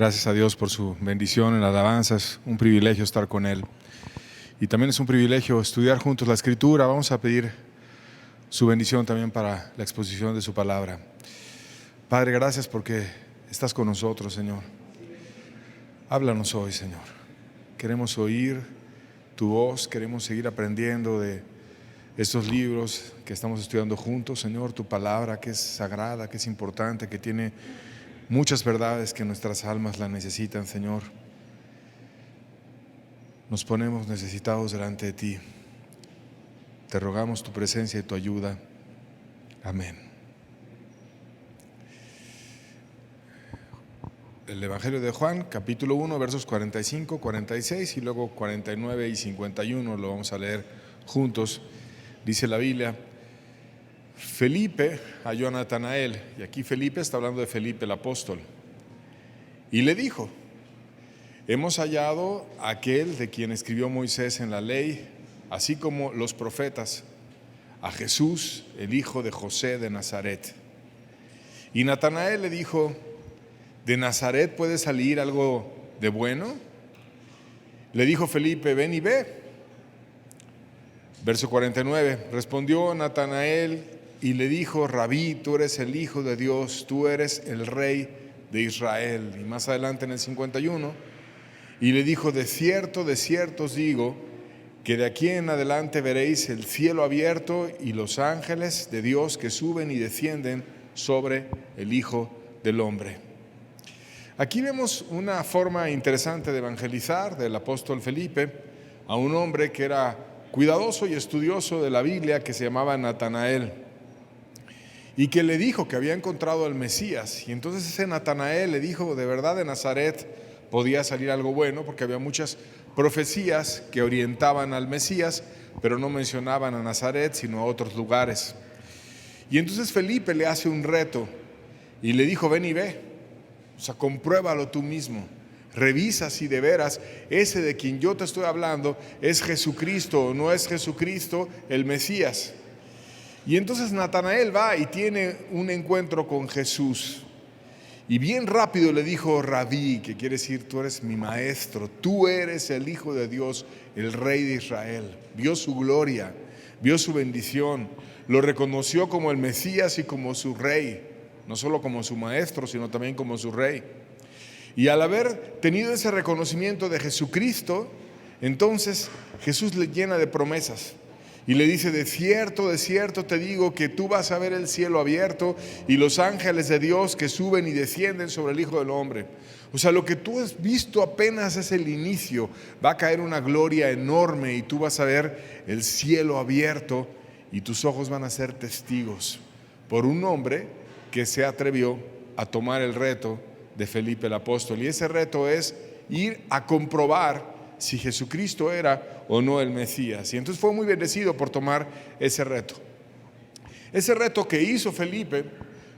Gracias a Dios por su bendición en la alabanza. Es un privilegio estar con Él. Y también es un privilegio estudiar juntos la Escritura. Vamos a pedir su bendición también para la exposición de su palabra. Padre, gracias porque estás con nosotros, Señor. Háblanos hoy, Señor. Queremos oír tu voz, queremos seguir aprendiendo de estos libros que estamos estudiando juntos, Señor. Tu palabra que es sagrada, que es importante, que tiene muchas verdades que nuestras almas la necesitan, Señor. Nos ponemos necesitados delante de ti. Te rogamos tu presencia y tu ayuda. Amén. El Evangelio de Juan, capítulo 1, versos 45, 46 y luego 49 y 51, lo vamos a leer juntos. Dice la Biblia: Felipe halló a Natanael, y aquí Felipe está hablando de Felipe el apóstol, y le dijo: hemos hallado a aquel de quien escribió Moisés en la ley, así como los profetas, a Jesús, el hijo de José de Nazaret. Y Natanael le dijo: ¿de Nazaret puede salir algo de bueno? Le dijo Felipe: ven y ve. Verso 49, respondió Natanael y le dijo: Rabí, tú eres el Hijo de Dios, tú eres el Rey de Israel. Y más adelante en el 51, y le dijo: de cierto os digo, que de aquí en adelante veréis el cielo abierto y los ángeles de Dios que suben y descienden sobre el Hijo del Hombre. Aquí vemos una forma interesante de evangelizar del apóstol Felipe a un hombre que era cuidadoso y estudioso de la Biblia, que se llamaba Natanael, y que le dijo que había encontrado al Mesías. Y entonces ese Natanael le dijo: de verdad de Nazaret podía salir algo bueno, porque había muchas profecías que orientaban al Mesías, pero no mencionaban a Nazaret, sino a otros lugares. Y entonces Felipe le hace un reto y le dijo: ven y ve, o sea, compruébalo tú mismo. Revisa si de veras ese de quien yo te estoy hablando es Jesucristo o no es Jesucristo el Mesías. Y entonces Natanael va y tiene un encuentro con Jesús. Y bien rápido le dijo Rabí, que quiere decir tú eres mi maestro, tú eres el Hijo de Dios, el Rey de Israel. Vio su gloria, vio su bendición, lo reconoció como el Mesías y como su Rey, no solo como su maestro, sino también como su Rey. Y al haber tenido ese reconocimiento de Jesucristo, entonces Jesús le llena de promesas y le dice: de cierto te digo que tú vas a ver el cielo abierto y los ángeles de Dios que suben y descienden sobre el Hijo del Hombre. O sea, lo que tú has visto apenas es el inicio. Va a caer una gloria enorme y tú vas a ver el cielo abierto y tus ojos van a ser testigos por un hombre que se atrevió a tomar el reto de Felipe el apóstol. Y ese reto es ir a comprobar si Jesucristo era o no el Mesías. Y entonces fue muy bendecido por tomar ese reto. Ese reto que hizo Felipe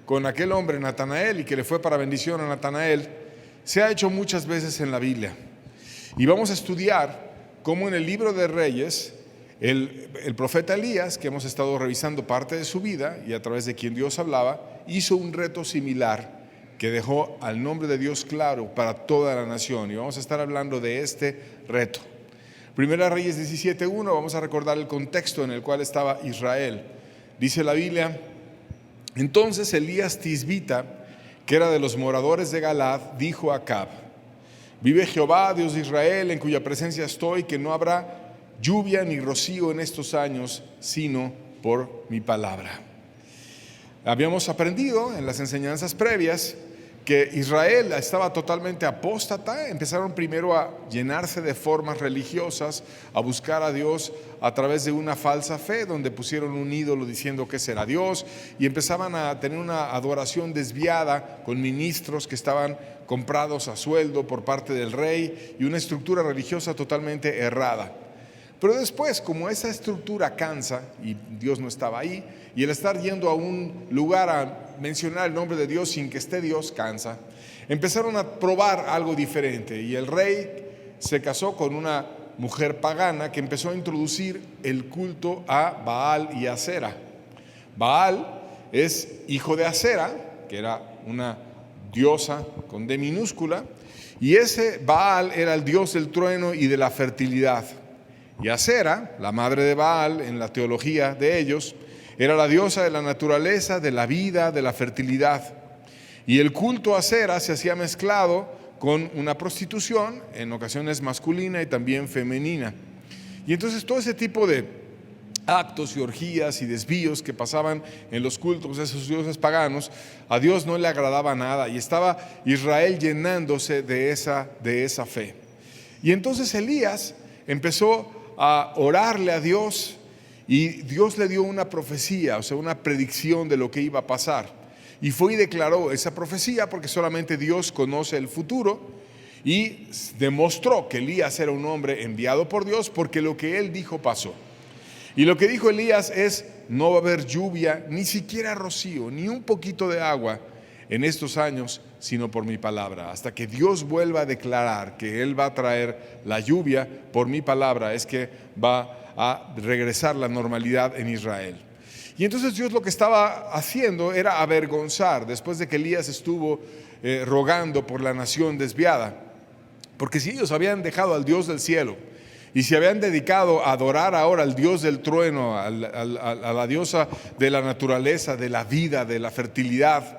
con aquel hombre Natanael, y que le fue para bendición a Natanael, se ha hecho muchas veces en la Biblia. Y vamos a estudiar cómo en el libro de Reyes el profeta Elías, que hemos estado revisando parte de su vida y a través de quien Dios hablaba, hizo un reto similar que dejó al nombre de Dios claro para toda la nación. Y vamos a estar hablando de este reto. Primera Reyes 17:1, vamos a recordar el contexto en el cual estaba Israel. Dice la Biblia: entonces Elías Tisbita, que era de los moradores de Galad, dijo a Acab: vive Jehová, Dios de Israel, en cuya presencia estoy, que no habrá lluvia ni rocío en estos años, sino por mi palabra. Habíamos aprendido en las enseñanzas previas que Israel estaba totalmente apóstata. Empezaron primero a llenarse de formas religiosas, a buscar a Dios a través de una falsa fe, donde pusieron un ídolo diciendo que ese era Dios, y empezaban a tener una adoración desviada con ministros que estaban comprados a sueldo por parte del rey, y una estructura religiosa totalmente errada. Pero después, como esa estructura cansa y Dios no estaba ahí, y el estar yendo a un lugar a mencionar el nombre de Dios sin que esté Dios cansa, empezaron a probar algo diferente. Y el rey se casó con una mujer pagana que empezó a introducir el culto a Baal y Acera. Baal es hijo de Acera, que era una diosa con D minúscula, Y ese Baal era el dios del trueno y de la fertilidad. Y Acera, la madre de Baal en la teología de ellos, era la diosa de la naturaleza, de la vida, de la fertilidad. Y el culto a Acera se hacía mezclado con una prostitución, en ocasiones masculina y también femenina. Y entonces todo ese tipo de actos y orgías y desvíos que pasaban en los cultos de esos dioses paganos, a Dios no le agradaba nada, y estaba Israel llenándose de esa fe. Y entonces Elías empezó a orarle a Dios, y Dios le dio una profecía, o sea, una predicción de lo que iba a pasar. Y fue y declaró esa profecía, porque solamente Dios conoce el futuro, y demostró que Elías era un hombre enviado por Dios, porque lo que él dijo pasó. Y lo que dijo Elías es: no va a haber lluvia, ni siquiera rocío, ni un poquito de agua en estos años, sino por mi palabra. Hasta que Dios vuelva a declarar que Él va a traer la lluvia por mi palabra, es que va a regresar la normalidad en Israel. Y entonces Dios lo que estaba haciendo era avergonzar, después de que Elías estuvo rogando por la nación desviada. Porque si ellos habían dejado al Dios del cielo y se habían dedicado a adorar ahora al Dios del trueno, a la diosa de la naturaleza, de la vida, de la fertilidad,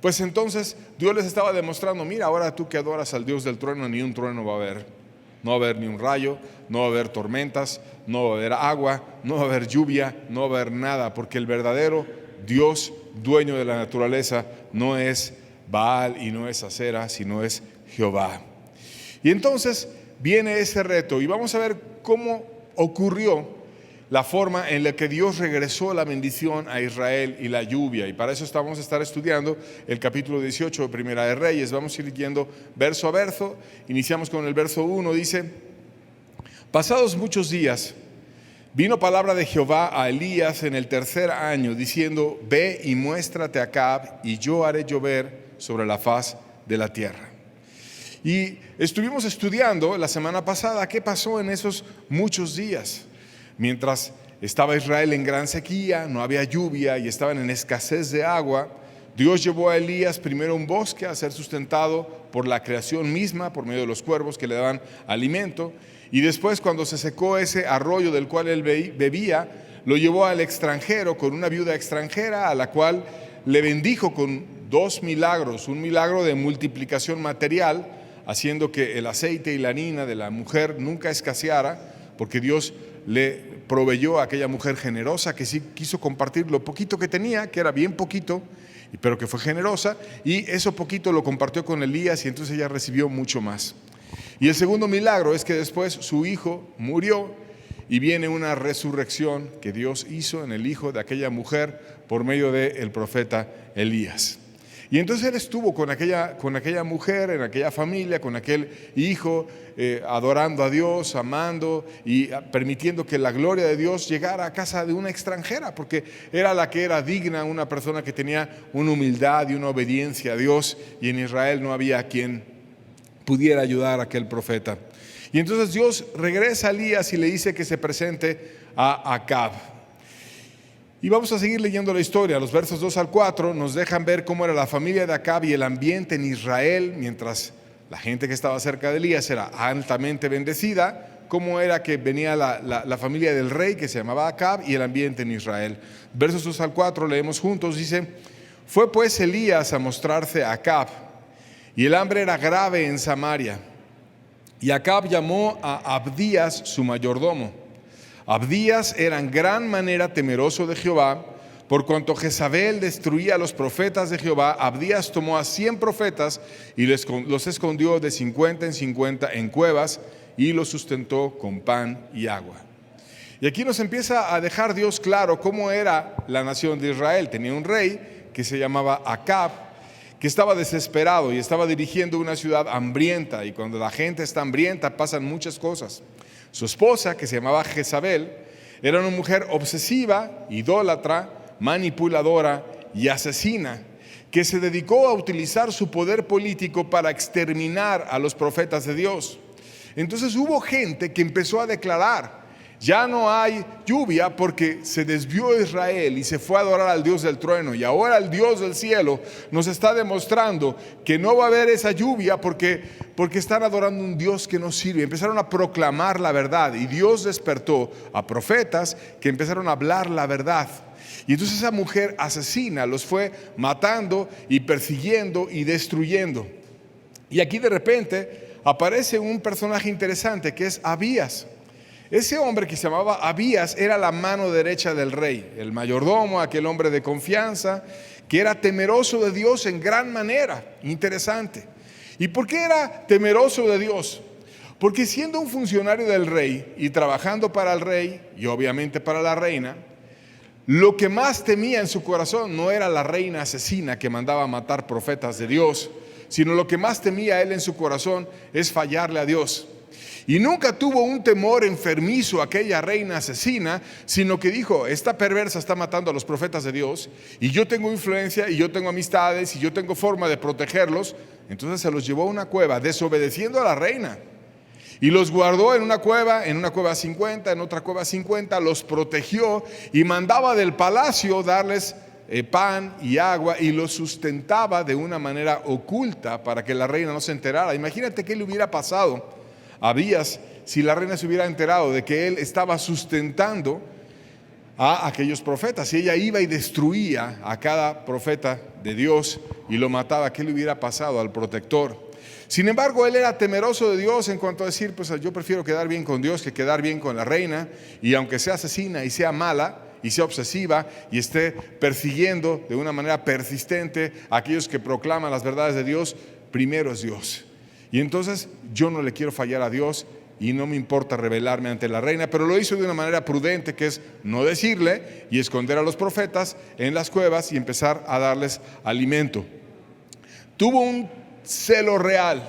pues entonces Dios les estaba demostrando: mira, ahora tú que adoras al Dios del trueno, ni un trueno va a haber. No va a haber ni un rayo, no va a haber tormentas, no va a haber agua, no va a haber lluvia, no va a haber nada, porque el verdadero Dios, dueño de la naturaleza, no es Baal y no es Acera, sino es Jehová. Y entonces viene ese reto, y vamos a ver cómo ocurrió la forma en la que Dios regresó la bendición a Israel y la lluvia. Y para eso vamos a estar estudiando el capítulo 18 de Primera de Reyes. Vamos a ir yendo verso a verso. Iniciamos con el verso 1. Dice: pasados muchos días, vino palabra de Jehová a Elías en el tercer año, diciendo: ve y muéstrate a Acab, y yo haré llover sobre la faz de la tierra. Y estuvimos estudiando la semana pasada qué pasó en esos muchos días. Mientras estaba Israel en gran sequía, no había lluvia y estaban en escasez de agua, Dios llevó a Elías primero a un bosque a ser sustentado por la creación misma, por medio de los cuervos que le daban alimento. Y después, cuando se secó ese arroyo del cual él bebía, lo llevó al extranjero con una viuda extranjera, a la cual le bendijo con 2 milagros: un milagro de multiplicación material, haciendo que el aceite y la harina de la mujer nunca escaseara, porque Dios le proveyó a aquella mujer generosa que sí quiso compartir lo poquito que tenía, que era bien poquito, pero que fue generosa, y eso poquito lo compartió con Elías, y entonces ella recibió mucho más. Y el segundo milagro es que después su hijo murió, y viene una resurrección que Dios hizo en el hijo de aquella mujer por medio del profeta Elías. Y entonces él estuvo con aquella mujer, en aquella familia, con aquel hijo, adorando a Dios, amando y permitiendo que la gloria de Dios llegara a casa de una extranjera, porque era la que era digna, una persona que tenía una humildad y una obediencia a Dios, y en Israel no había quien pudiera ayudar a aquel profeta. Y entonces Dios regresa a Elías y le dice que se presente a Acab. Y vamos a seguir leyendo la historia. Los versos 2 al 4 nos dejan ver cómo era la familia de Acab y el ambiente en Israel, mientras la gente que estaba cerca de Elías era altamente bendecida, cómo era que venía la familia del rey que se llamaba Acab y el ambiente en Israel. Versos 2 al 4 leemos juntos. Dice: fue pues Elías a mostrarse a Acab, y el hambre era grave en Samaria. Y Acab llamó a Abdías su mayordomo. Abdías era en gran manera temeroso de Jehová, por cuanto Jezabel destruía a los profetas de Jehová. Abdías tomó a 100 profetas y los escondió de 50 en 50 en cuevas, y los sustentó con pan y agua. Y aquí nos empieza a dejar Dios claro cómo era la nación de Israel. Tenía un rey que se llamaba Acab, que estaba desesperado y estaba dirigiendo una ciudad hambrienta, y cuando la gente está hambrienta pasan muchas cosas. Su esposa, que se llamaba Jezabel, era una mujer obsesiva, idólatra, manipuladora y asesina, que se dedicó a utilizar su poder político para exterminar a los profetas de Dios. Entonces hubo gente que empezó a declarar: Ya no hay lluvia porque se desvió Israel y se fue a adorar al Dios del trueno. Y ahora el Dios del cielo nos está demostrando que no va a haber esa lluvia porque están adorando un Dios que no sirve. Empezaron a proclamar la verdad y Dios despertó a profetas que empezaron a hablar la verdad. Y entonces esa mujer asesina los fue matando y persiguiendo y destruyendo. Y aquí de repente aparece un personaje interesante que es Abías. Ese hombre que se llamaba Abías era la mano derecha del rey, el mayordomo, aquel hombre de confianza, que era temeroso de Dios en gran manera. Interesante. ¿Y por qué era temeroso de Dios? Porque siendo un funcionario del rey y trabajando para el rey y obviamente para la reina, lo que más temía en su corazón no era la reina asesina que mandaba a matar profetas de Dios, sino lo que más temía él en su corazón es fallarle a Dios. Y nunca tuvo un temor enfermizo a aquella reina asesina, sino que dijo, esta perversa está matando a los profetas de Dios, y yo tengo influencia, y yo tengo amistades, y yo tengo forma de protegerlos. Entonces se los llevó a una cueva, desobedeciendo a la reina. Y los guardó en una cueva 50, en otra cueva 50, los protegió y mandaba del palacio darles pan y agua y los sustentaba de una manera oculta para que la reina no se enterara. Imagínate qué le hubiera pasado a Abías si la reina se hubiera enterado de que él estaba sustentando a aquellos profetas. Si ella iba y destruía a cada profeta de Dios y lo mataba, ¿qué le hubiera pasado al protector? Sin embargo, él era temeroso de Dios en cuanto a decir, pues yo prefiero quedar bien con Dios que quedar bien con la reina, y aunque sea asesina y sea mala y sea obsesiva y esté persiguiendo de una manera persistente a aquellos que proclaman las verdades de Dios, primero es Dios. Y entonces yo no le quiero fallar a Dios y no me importa rebelarme ante la reina, pero lo hizo de una manera prudente, que es no decirle y esconder a los profetas en las cuevas y empezar a darles alimento. Tuvo un celo real,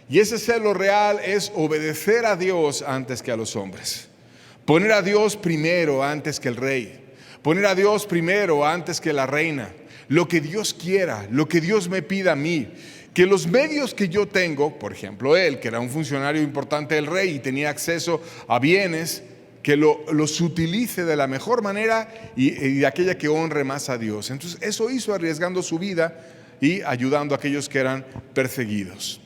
y ese celo real es obedecer a Dios antes que a los hombres, poner a Dios primero antes que el rey, poner a Dios primero antes que la reina, lo que Dios quiera, lo que Dios me pida a mí. Que los medios que yo tengo, por ejemplo él, que era un funcionario importante del rey y tenía acceso a bienes, que los utilice de la mejor manera y de aquella que honre más a Dios. Entonces eso hizo arriesgando su vida y ayudando a aquellos que eran perseguidos.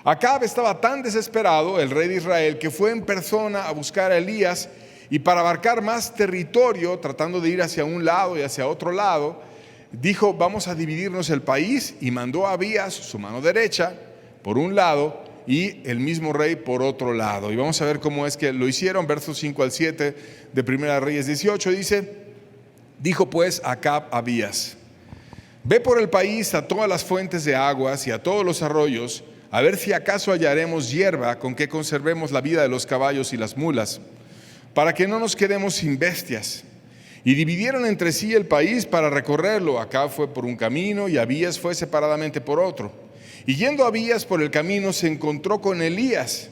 Acab estaba tan desesperado, el rey de Israel, que fue en persona a buscar a Elías, y para abarcar más territorio, tratando de ir hacia un lado y hacia otro lado, dijo, vamos a dividirnos el país, y mandó a Abías, su mano derecha, por un lado, y el mismo rey por otro lado. Y vamos a ver cómo es que lo hicieron. Versos 5 al 7 de Primera Reyes 18 dice, dijo pues Acab a Abías, ve por el país a todas las fuentes de aguas y a todos los arroyos, a ver si acaso hallaremos hierba con que conservemos la vida de los caballos y las mulas, para que no nos quedemos sin bestias. Y dividieron entre sí el país para recorrerlo. Acab fue por un camino y Abías fue separadamente por otro. Y yendo Abías por el camino se encontró con Elías,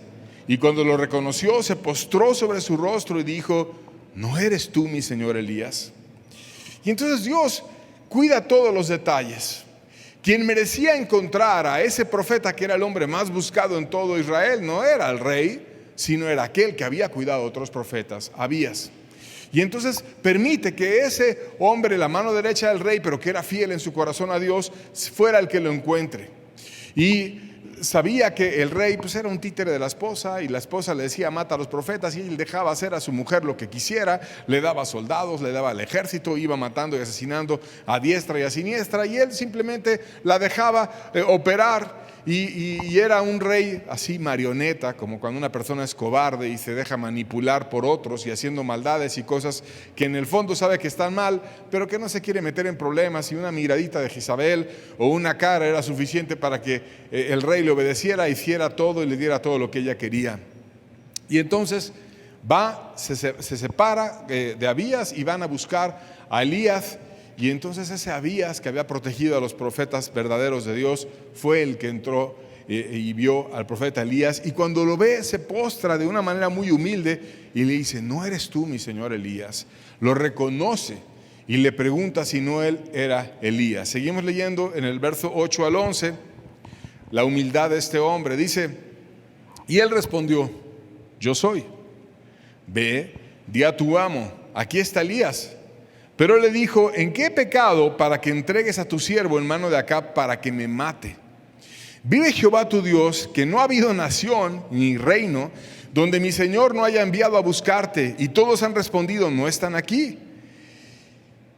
y cuando lo reconoció se postró sobre su rostro y dijo, ¿no eres tú mi señor Elías? Y entonces Dios cuida todos los detalles. Quien merecía encontrar a ese profeta, que era el hombre más buscado en todo Israel, no era el rey, sino era aquel que había cuidado a otros profetas, Abías. Y entonces permite que ese hombre, la mano derecha del rey, pero que era fiel en su corazón a Dios, fuera el que lo encuentre. Y sabía que el rey pues era un títere de la esposa, y la esposa le decía mata a los profetas, y él dejaba hacer a su mujer lo que quisiera, le daba soldados, le daba al ejército, iba matando y asesinando a diestra y a siniestra, y él simplemente la dejaba operar. Y era un rey así marioneta, como cuando una persona es cobarde y se deja manipular por otros y haciendo maldades y cosas que en el fondo sabe que están mal, pero que no se quiere meter en problemas, y una miradita de Jezabel o una cara era suficiente para que el rey le obedeciera, hiciera todo y le diera todo lo que ella quería. Y entonces se separa de Abías y van a buscar a Elías. Y entonces ese Abías, que había protegido a los profetas verdaderos de Dios, fue el que entró y vio al profeta Elías, y cuando lo ve se postra de una manera muy humilde y le dice, ¿no eres tú mi señor Elías? Lo reconoce y le pregunta si no él era Elías. Seguimos leyendo en el verso 8 al 11, la humildad de este hombre. Dice, y él respondió, yo soy. Ve di a tu amo, aquí está Elías. Pero él le dijo, ¿en qué he pecado para que entregues a tu siervo en mano de Acab para que me mate? Vive Jehová tu Dios, que no ha habido nación ni reino donde mi Señor no haya enviado a buscarte. Y todos han respondido, no están aquí.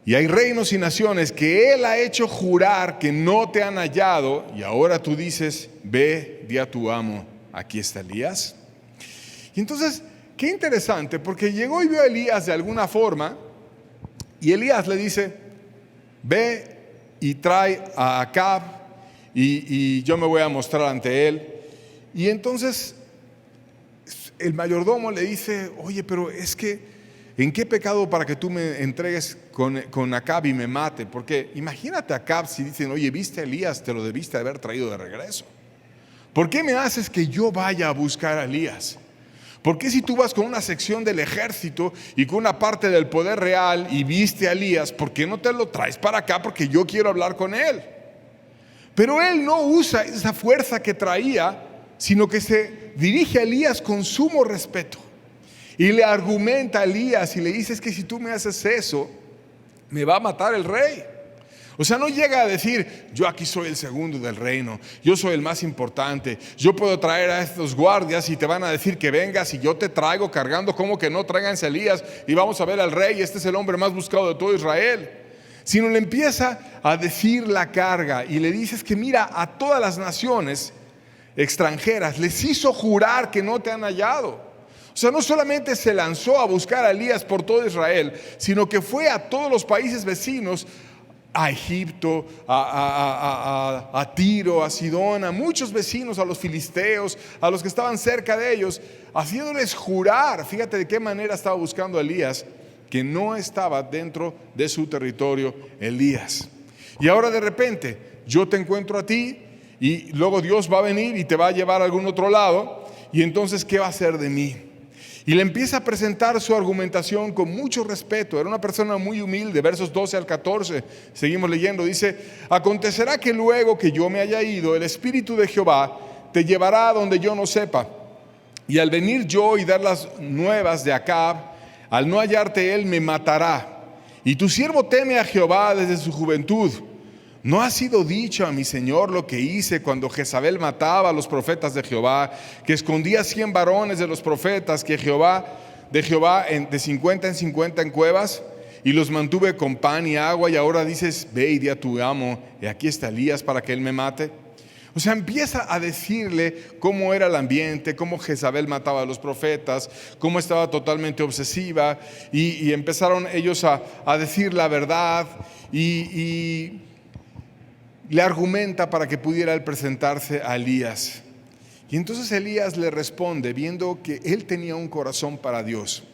Y hay reinos y naciones que Él ha hecho jurar que no te han hallado. Y ahora tú dices, ve, di a tu amo, aquí está Elías. Y entonces, qué interesante, porque llegó y vio a Elías de alguna forma. Y Elías le dice, ve y trae a Acab y yo me voy a mostrar ante él. Y entonces el mayordomo le dice, oye, pero es que, ¿en qué pecado para que tú me entregues con Acab y me mate? Porque imagínate a Acab si dicen, oye, ¿viste a Elías? Te lo debiste haber traído de regreso. ¿Por qué me haces que yo vaya a buscar a Elías? ¿Por qué si tú vas con una sección del ejército y con una parte del poder real y viste a Elías, ¿por qué no te lo traes para acá? Porque yo quiero hablar con él. Pero él no usa esa fuerza que traía, sino que se dirige a Elías con sumo respeto. Y le argumenta a Elías y le dice, es que si tú me haces eso, me va a matar el rey. O sea, no llega a decir, yo aquí soy el segundo del reino, yo soy el más importante, yo puedo traer a estos guardias y te van a decir que vengas y yo te traigo cargando, como que no, tráiganse a Elías y vamos a ver al rey, este es el hombre más buscado de todo Israel. Sino le empieza a decir la carga y le dices que mira, a todas las naciones extranjeras les hizo jurar que no te han hallado. O sea, no solamente se lanzó a buscar a Elías por todo Israel, sino que fue a todos los países vecinos, a Egipto, a Tiro, a Sidón, a muchos vecinos, a los filisteos, a los que estaban cerca de ellos, haciéndoles jurar. Fíjate de qué manera estaba buscando a Elías, que no estaba dentro de su territorio Elías. Y ahora de repente yo te encuentro a ti y luego Dios va a venir y te va a llevar a algún otro lado, y entonces ¿qué va a hacer de mí? Y le empieza a presentar su argumentación con mucho respeto. Era una persona muy humilde. Versos 12 al 14, seguimos leyendo. Dice, acontecerá que luego que yo me haya ido, el Espíritu de Jehová te llevará a donde yo no sepa. Y al venir yo y dar las nuevas de Acab, al no hallarte él, me matará. Y tu siervo teme a Jehová desde su juventud. ¿No ha sido dicho a mi señor lo que hice cuando Jezabel mataba a los profetas de Jehová, que escondía 100 varones de los profetas de Jehová de 50 en 50 en cuevas, y los mantuve con pan y agua? Y ahora dices, ve y di a tu amo, y aquí está Elías para que él me mate. O sea, empieza a decirle cómo era el ambiente, cómo Jezabel mataba a los profetas, cómo estaba totalmente obsesiva, y empezaron ellos a decir la verdad, y le argumenta para que pudiera él presentarse a Elías. Y entonces Elías le responde, viendo que él tenía un corazón para Dios,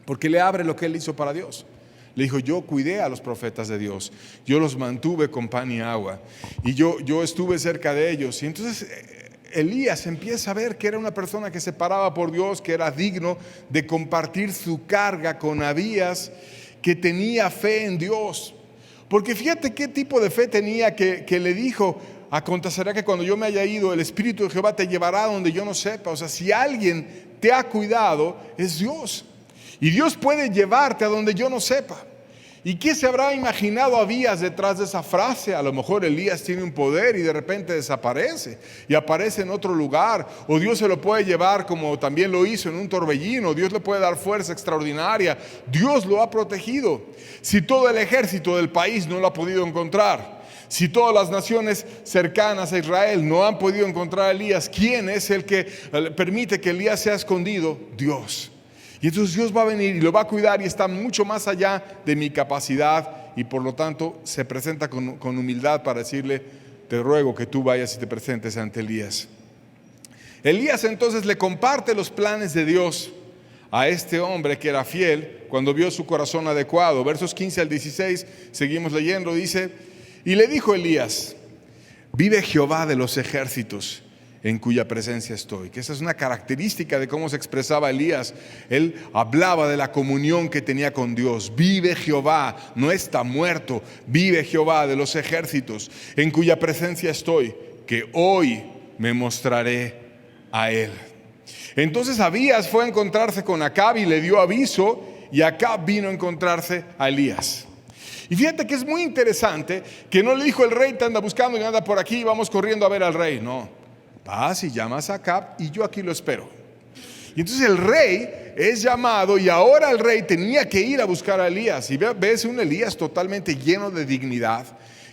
porque le abre lo que él hizo para Dios. Le dijo, yo cuidé a los profetas de Dios, yo los mantuve con pan y agua, y yo estuve cerca de ellos. Y entonces Elías empieza a ver que era una persona que se paraba por Dios, que era digno de compartir su carga con Abías, que tenía fe en Dios. Porque fíjate qué tipo de fe tenía, que le dijo, acontecerá que cuando yo me haya ido, el Espíritu de Jehová te llevará a donde yo no sepa. O sea, si alguien te ha cuidado, es Dios. Y Dios puede llevarte a donde yo no sepa. ¿Y qué se habrá imaginado Abías detrás de esa frase? A lo mejor Elías tiene un poder y de repente desaparece y aparece en otro lugar. O Dios se lo puede llevar como también lo hizo en un torbellino. Dios le puede dar fuerza extraordinaria. Dios lo ha protegido. Si todo el ejército del país no lo ha podido encontrar, si todas las naciones cercanas a Israel no han podido encontrar a Elías, ¿quién es el que permite que Elías sea escondido? Dios. Y entonces Dios va a venir y lo va a cuidar, y está mucho más allá de mi capacidad, y por lo tanto se presenta con humildad para decirle, te ruego que tú vayas y te presentes ante Elías. Elías entonces le comparte los planes de Dios a este hombre que era fiel cuando vio su corazón adecuado. Versos 15 al 16, seguimos leyendo, dice, y le dijo Elías, vive Jehová de los ejércitos, en cuya presencia estoy. Que esa es una característica de cómo se expresaba Elías. Él hablaba de la comunión que tenía con Dios. Vive Jehová, no está muerto. Vive Jehová de los ejércitos, en cuya presencia estoy, que hoy me mostraré a él. Entonces Abías fue a encontrarse con Acab y le dio aviso, y Acab vino a encontrarse a Elías. Y fíjate que es muy interesante que no le dijo: el rey te anda buscando y anda por aquí, vamos corriendo a ver al rey. No, vas y llamas a Acab y yo aquí lo espero. Y entonces el rey es llamado, y ahora el rey tenía que ir a buscar a Elías. Y ves un Elías totalmente lleno de dignidad,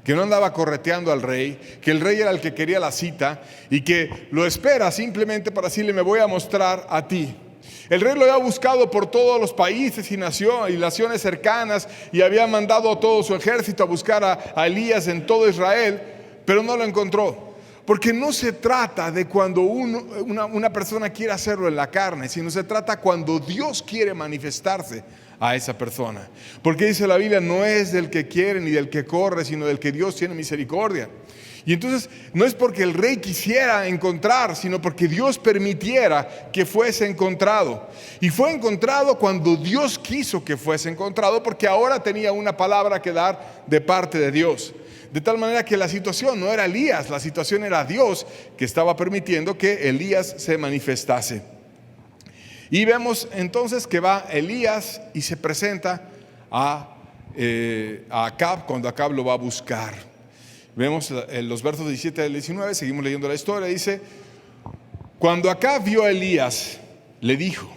que no andaba correteando al rey, que el rey era el que quería la cita y que lo espera simplemente para decirle: me voy a mostrar a ti. El rey lo había buscado por todos los países y naciones cercanas, y había mandado a todo su ejército a buscar a Elías en todo Israel, pero no lo encontró. Porque no se trata de cuando una persona quiere hacerlo en la carne, sino se trata cuando Dios quiere manifestarse a esa persona. Porque dice la Biblia: no es del que quiere ni del que corre, sino del que Dios tiene misericordia. Y entonces no es porque el rey quisiera encontrar, sino porque Dios permitiera que fuese encontrado. Y fue encontrado cuando Dios quiso que fuese encontrado, porque ahora tenía una palabra que dar de parte de Dios. De tal manera que la situación no era Elías, la situación era Dios, que estaba permitiendo que Elías se manifestase. Y vemos entonces que va Elías y se presenta a Acab cuando Acab lo va a buscar. Vemos en los versos 17 al 19, seguimos leyendo la historia. Dice: cuando Acab vio a Elías, le dijo: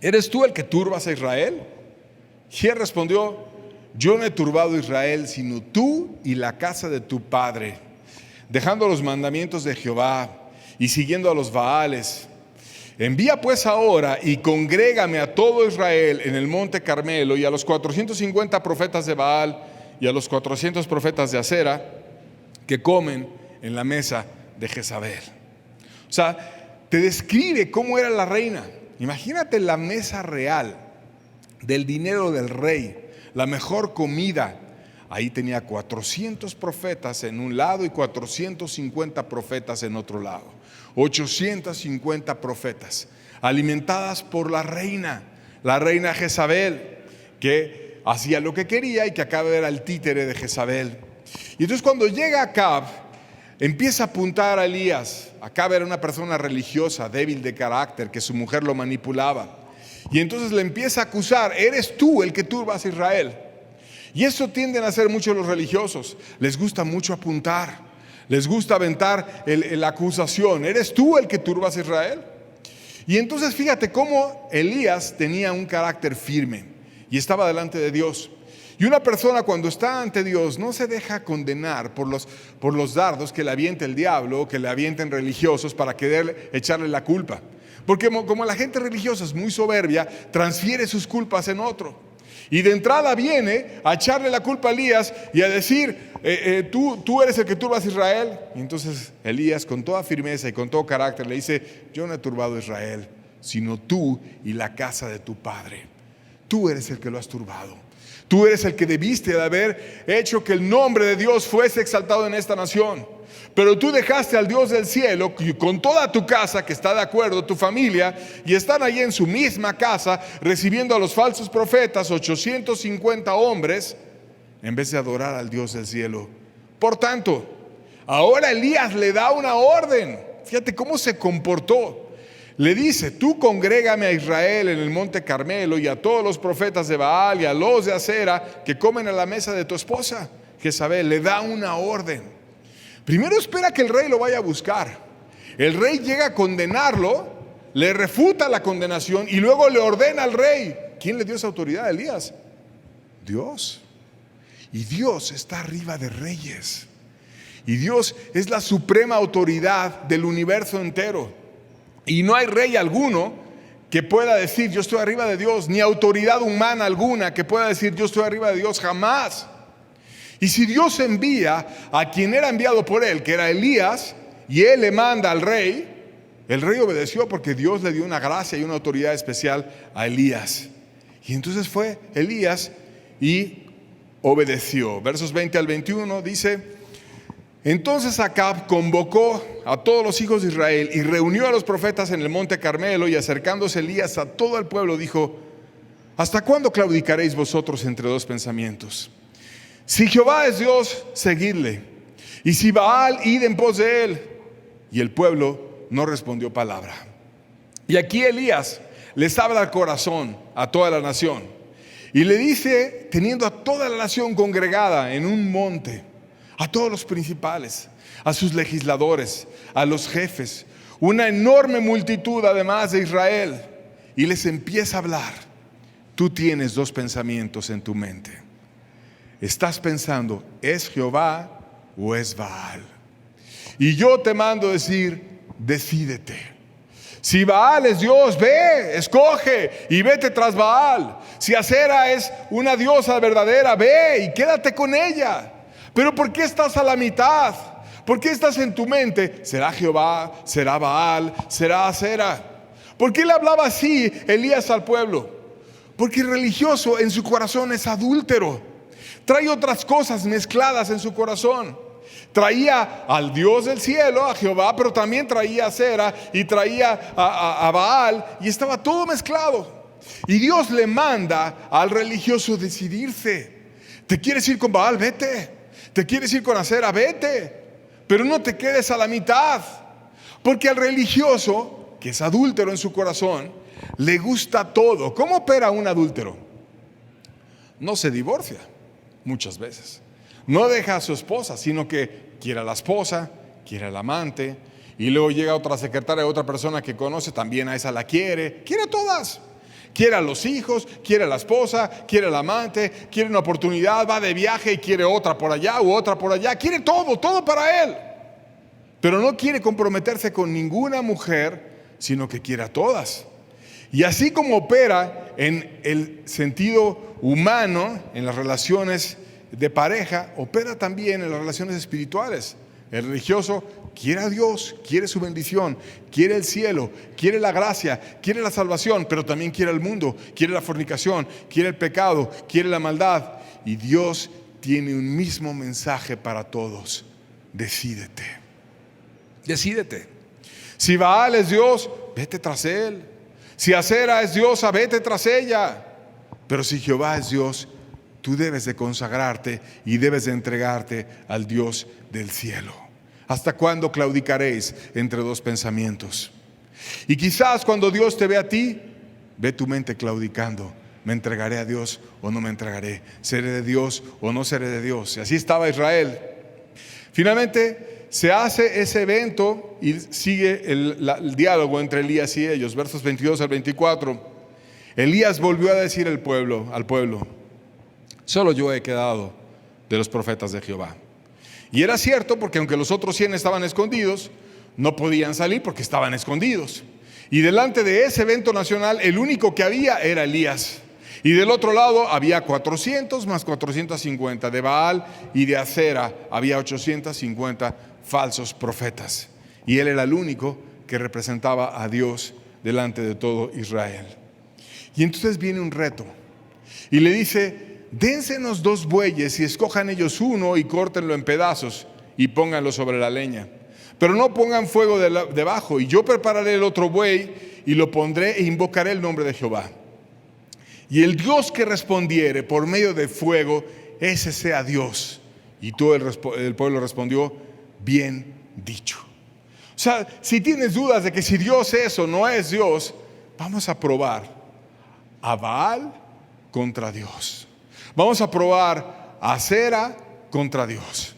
¿eres tú el que turbas a Israel? Y él respondió: yo no he turbado a Israel, sino tú y la casa de tu padre, dejando los mandamientos de Jehová y siguiendo a los Baales. Envía pues ahora y congrégame a todo Israel en el monte Carmelo, y a los 450 profetas de Baal y a los 400 profetas de Acera, que comen en la mesa de Jezabel. O sea, te describe cómo era la reina. Imagínate la mesa real del dinero del rey, la mejor comida. Ahí tenía 400 profetas en un lado y 450 profetas en otro lado. 850 profetas alimentadas por la reina Jezabel, que hacía lo que quería y que Acab era el títere de Jezabel. Y entonces cuando llega Acab, empieza a apuntar a Elías. Acab era una persona religiosa, débil de carácter, que su mujer lo manipulaba. Y entonces le empieza a acusar: eres tú el que turbas a Israel. Y eso tienden a hacer muchos los religiosos. Les gusta mucho apuntar, les gusta aventar la acusación: eres tú el que turbas a Israel. Y entonces fíjate cómo Elías tenía un carácter firme y estaba delante de Dios. Y una persona cuando está ante Dios no se deja condenar por los dardos que le avienta el diablo o que le avienten religiosos para querer echarle la culpa. Porque como la gente religiosa es muy soberbia, transfiere sus culpas en otro. Y de entrada viene a echarle la culpa a Elías y a decir: tú eres el que turbas a Israel. Y entonces Elías, con toda firmeza y con todo carácter, le dice: yo no he turbado a Israel, sino tú y la casa de tu padre. Tú eres el que lo has turbado. Tú eres el que debiste de haber hecho que el nombre de Dios fuese exaltado en esta nación. Pero tú dejaste al Dios del cielo con toda tu casa, que está de acuerdo, tu familia, y están allí en su misma casa recibiendo a los falsos profetas, 850 hombres, en vez de adorar al Dios del cielo. Por tanto, ahora Elías le da una orden. Fíjate cómo se comportó. Le dice: tú congrégame a Israel en el monte Carmelo, y a todos los profetas de Baal y a los de Acera que comen a la mesa de tu esposa Jezabel. Le da una orden. Primero espera que el rey lo vaya a buscar. El rey llega a condenarlo, le refuta la condenación y luego le ordena al rey. ¿Quién le dio esa autoridad a Elías? Dios. Y Dios está arriba de reyes. Y Dios es la suprema autoridad del universo entero. Y no hay rey alguno que pueda decir: yo estoy arriba de Dios, ni autoridad humana alguna que pueda decir: yo estoy arriba de Dios, jamás. Y si Dios envía a quien era enviado por él, que era Elías, y él le manda al rey, el rey obedeció porque Dios le dio una gracia y una autoridad especial a Elías. Y entonces fue Elías y obedeció. Versos 20 al 21 dice: entonces Acab convocó a todos los hijos de Israel y reunió a los profetas en el monte Carmelo, y acercándose Elías a todo el pueblo dijo: ¿hasta cuándo claudicaréis vosotros entre dos pensamientos? Si Jehová es Dios, seguidle, y si Baal, id en pos de él. Y el pueblo no respondió palabra. Y aquí Elías les habla al corazón a toda la nación. Y le dice, teniendo a toda la nación congregada en un monte, a todos los principales, a sus legisladores, a los jefes, una enorme multitud además de Israel, y les empieza a hablar. Tú tienes dos pensamientos en tu mente. Estás pensando, ¿es Jehová o es Baal? Y yo te mando decir, decídete. Si Baal es Dios, ve, escoge y vete tras Baal. Si Acera es una diosa verdadera, ve y quédate con ella. Pero ¿por qué estás a la mitad? ¿Por qué estás en tu mente? ¿Será Jehová? ¿Será Baal? ¿Será Acera? ¿Por qué le hablaba así Elías al pueblo? Porque el religioso en su corazón es adúltero. Trae otras cosas mezcladas en su corazón. Traía al Dios del cielo, a Jehová, pero también traía a Acera y traía a Baal, y estaba todo mezclado. Y Dios le manda al religioso decidirse. ¿Te quieres ir con Baal? Vete. ¿Te quieres ir con Acera? Vete. Pero no te quedes a la mitad. Porque al religioso, que es adúltero en su corazón, le gusta todo. ¿Cómo opera un adúltero? No se divorcia muchas veces. No deja a su esposa, sino que quiere a la esposa, quiere al amante, y luego llega otra secretaria de otra persona que conoce, también a esa la quiere a todas. Quiere a los hijos, quiere a la esposa, quiere al amante, quiere una oportunidad, va de viaje y quiere otra por allá u otra por allá. Quiere todo, todo para él. Pero no quiere comprometerse con ninguna mujer, sino que quiere a todas. Y así como opera en el sentido humano, en las relaciones de pareja, opera también en las relaciones espirituales. El religioso quiere a Dios, quiere su bendición, quiere el cielo, quiere la gracia, quiere la salvación, pero también quiere el mundo, quiere la fornicación, quiere el pecado, quiere la maldad. Y Dios tiene un mismo mensaje para todos: decídete. Decídete. Si Baal es Dios, vete tras él. Si Acera es diosa, vete tras ella. Pero si Jehová es Dios, tú debes de consagrarte y debes de entregarte al Dios del cielo. ¿Hasta cuándo claudicaréis entre dos pensamientos? Y quizás cuando Dios te ve a ti, ve tu mente claudicando. ¿Me entregaré a Dios o no me entregaré? ¿Seré de Dios o no seré de Dios? Y así estaba Israel. Finalmente se hace ese evento y sigue el diálogo entre Elías y ellos. Versos 22 al 24. Elías volvió a decir al pueblo: solo yo he quedado de los profetas de Jehová. Y era cierto, porque aunque los otros 100 estaban escondidos, no podían salir porque estaban escondidos. Y delante de ese evento nacional, el único que había era Elías. Y del otro lado había 400 más 450 de Baal, y de Acera había 850 falsos profetas. Y él era el único que representaba a Dios delante de todo Israel. Y entonces viene un reto. Y le dice: dénsenos 2 bueyes y escojan ellos uno y córtenlo en pedazos y pónganlo sobre la leña. Pero no pongan fuego debajo, y yo prepararé el otro buey y lo pondré e invocaré el nombre de Jehová. Y el Dios que respondiere por medio de fuego, ese sea Dios. Y todo el pueblo respondió: bien dicho. O sea, si tienes dudas de que si Dios es o no es Dios, vamos a probar a Baal contra Dios. Vamos a probar a Acera contra Dios.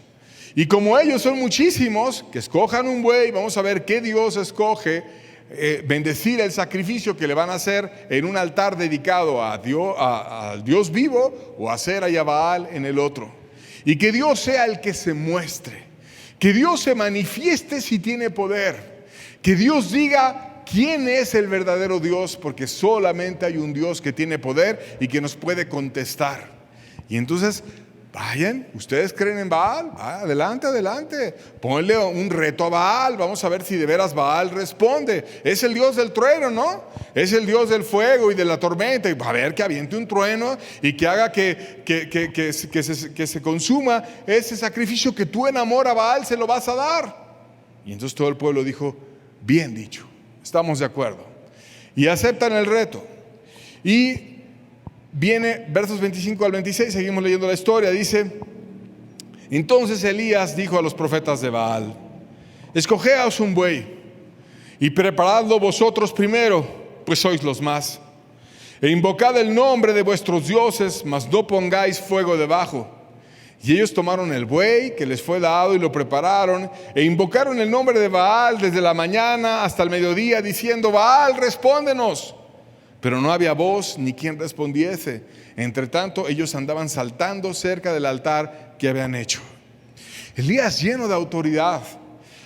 Y como ellos son muchísimos, que escojan un buey. Vamos a ver qué Dios escoge. Bendecir el sacrificio que le van a hacer en un altar dedicado a Dios vivo, o a Acera y a Baal en el otro. Y que Dios sea el que se muestre. Que Dios se manifieste si tiene poder. Que Dios diga quién es el verdadero Dios, porque solamente hay un Dios que tiene poder y que nos puede contestar. Y entonces, vayan, ¿ustedes creen en Baal? Adelante, adelante. Ponle un reto a Baal. Vamos a ver si de veras Baal responde. Es el Dios del trueno, ¿no? Es el Dios del fuego y de la tormenta. Y a ver, que aviente un trueno y que haga que se consuma ese sacrificio que tú en amor a Baal se lo vas a dar. Y entonces todo el pueblo dijo: bien dicho, estamos de acuerdo. Y aceptan el reto. Y viene versos 25 al 26, seguimos leyendo la historia. Dice: entonces Elías dijo a los profetas de Baal: escogeos un buey y preparadlo vosotros primero, pues sois los más. E invocad el nombre de vuestros dioses, mas no pongáis fuego debajo. Y ellos tomaron el buey que les fue dado y lo prepararon, e invocaron el nombre de Baal desde la mañana hasta el mediodía, diciendo: Baal, respóndenos. Pero no había voz ni quien respondiese. Entre tanto, ellos andaban saltando cerca del altar que habían hecho. Elías, lleno de autoridad,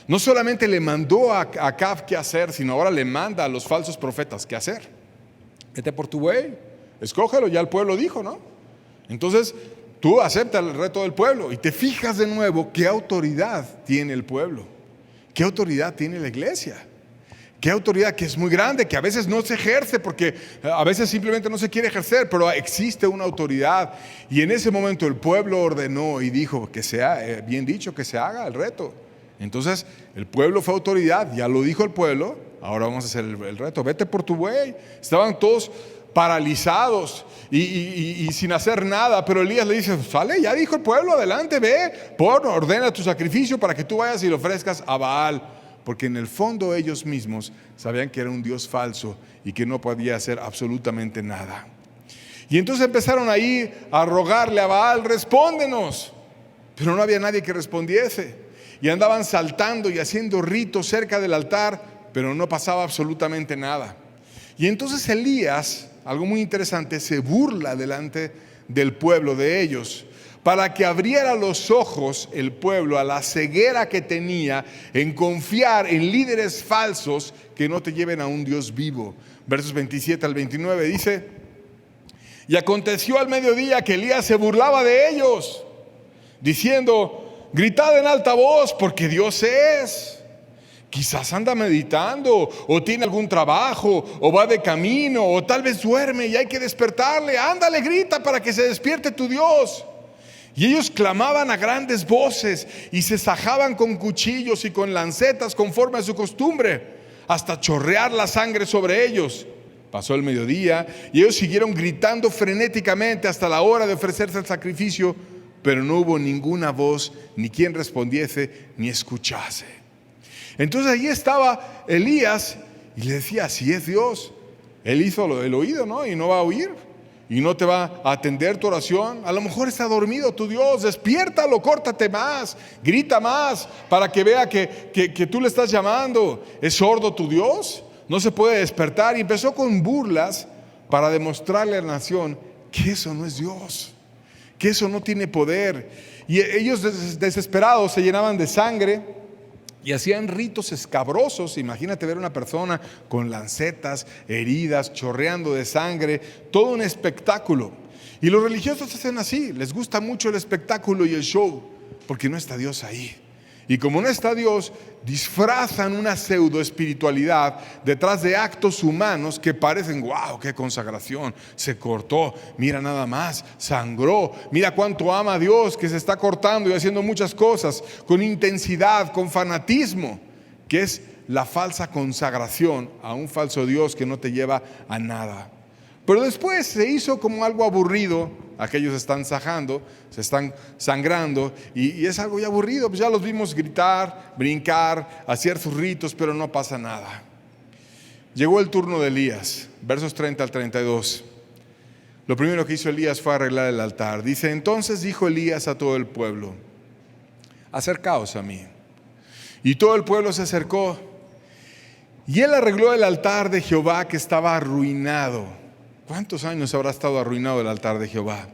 no solamente le mandó a Acab qué hacer, sino ahora le manda a los falsos profetas qué hacer. Vete por tu buey, escógelo, ya el pueblo dijo, ¿no? Entonces, tú aceptas el reto del pueblo y te fijas de nuevo qué autoridad tiene el pueblo, qué autoridad tiene la iglesia. Qué autoridad, que es muy grande, que a veces no se ejerce porque a veces simplemente no se quiere ejercer, pero existe una autoridad. Y en ese momento el pueblo ordenó y dijo que sea, bien dicho, que se haga el reto. Entonces el pueblo fue autoridad, ya lo dijo el pueblo, ahora vamos a hacer el reto. Vete por tu buey. Estaban todos paralizados y sin hacer nada, pero Elías le dice: sale, ya dijo el pueblo, adelante, ve, ordena tu sacrificio para que tú vayas y lo ofrezcas a Baal. Porque en el fondo ellos mismos sabían que era un Dios falso y que no podía hacer absolutamente nada. Y entonces empezaron ahí a rogarle a Baal: respóndenos. Pero no había nadie que respondiese. Y andaban saltando y haciendo ritos cerca del altar, pero no pasaba absolutamente nada. Y entonces Elías, algo muy interesante, se burla delante del pueblo de ellos, para que abriera los ojos el pueblo a la ceguera que tenía en confiar en líderes falsos que no te lleven a un Dios vivo. Versos 27 al 29 dice: y aconteció al mediodía que Elías se burlaba de ellos, diciendo: gritad en alta voz, porque Dios es. Quizás anda meditando, o tiene algún trabajo, o va de camino, o tal vez duerme y hay que despertarle. Ándale, grita para que se despierte tu Dios. Y ellos clamaban a grandes voces y se sajaban con cuchillos y con lancetas conforme a su costumbre, hasta chorrear la sangre sobre ellos. Pasó el mediodía y ellos siguieron gritando frenéticamente hasta la hora de ofrecerse el sacrificio, pero no hubo ninguna voz, ni quien respondiese, ni escuchase. Entonces allí estaba Elías y le decía: así es Dios. Él hizo el oído, ¿no? Y no va a oír. Y no te va a atender tu oración. A lo mejor está dormido tu Dios. Despiértalo, córtate más, grita más, para que vea que tú le estás llamando. ¿Es sordo tu Dios? No se puede despertar. Y empezó con burlas para demostrarle a la nación que eso no es Dios, que eso no tiene poder. Y ellos desesperados se llenaban de sangre y hacían ritos escabrosos. Imagínate ver una persona con lancetas, heridas, chorreando de sangre, todo un espectáculo. Y los religiosos hacen así, les gusta mucho el espectáculo y el show, porque no está Dios ahí. Y como no está Dios, disfrazan una pseudo espiritualidad detrás de actos humanos que parecen: wow, qué consagración, se cortó, mira nada más, sangró, mira cuánto ama a Dios, que se está cortando y haciendo muchas cosas con intensidad, con fanatismo, que es la falsa consagración a un falso Dios que no te lleva a nada. Pero después se hizo como algo aburrido. Aquellos están sajando, se están sangrando y es algo ya aburrido. Pues ya los vimos gritar, brincar, hacer sus ritos, pero no pasa nada. Llegó el turno de Elías, versos 30 al 32. Lo primero que hizo Elías fue arreglar el altar. Dice: entonces dijo Elías a todo el pueblo: acercaos a mí. Y todo el pueblo se acercó, y él arregló el altar de Jehová, que estaba arruinado. ¿Cuántos años habrá estado arruinado el altar de Jehová?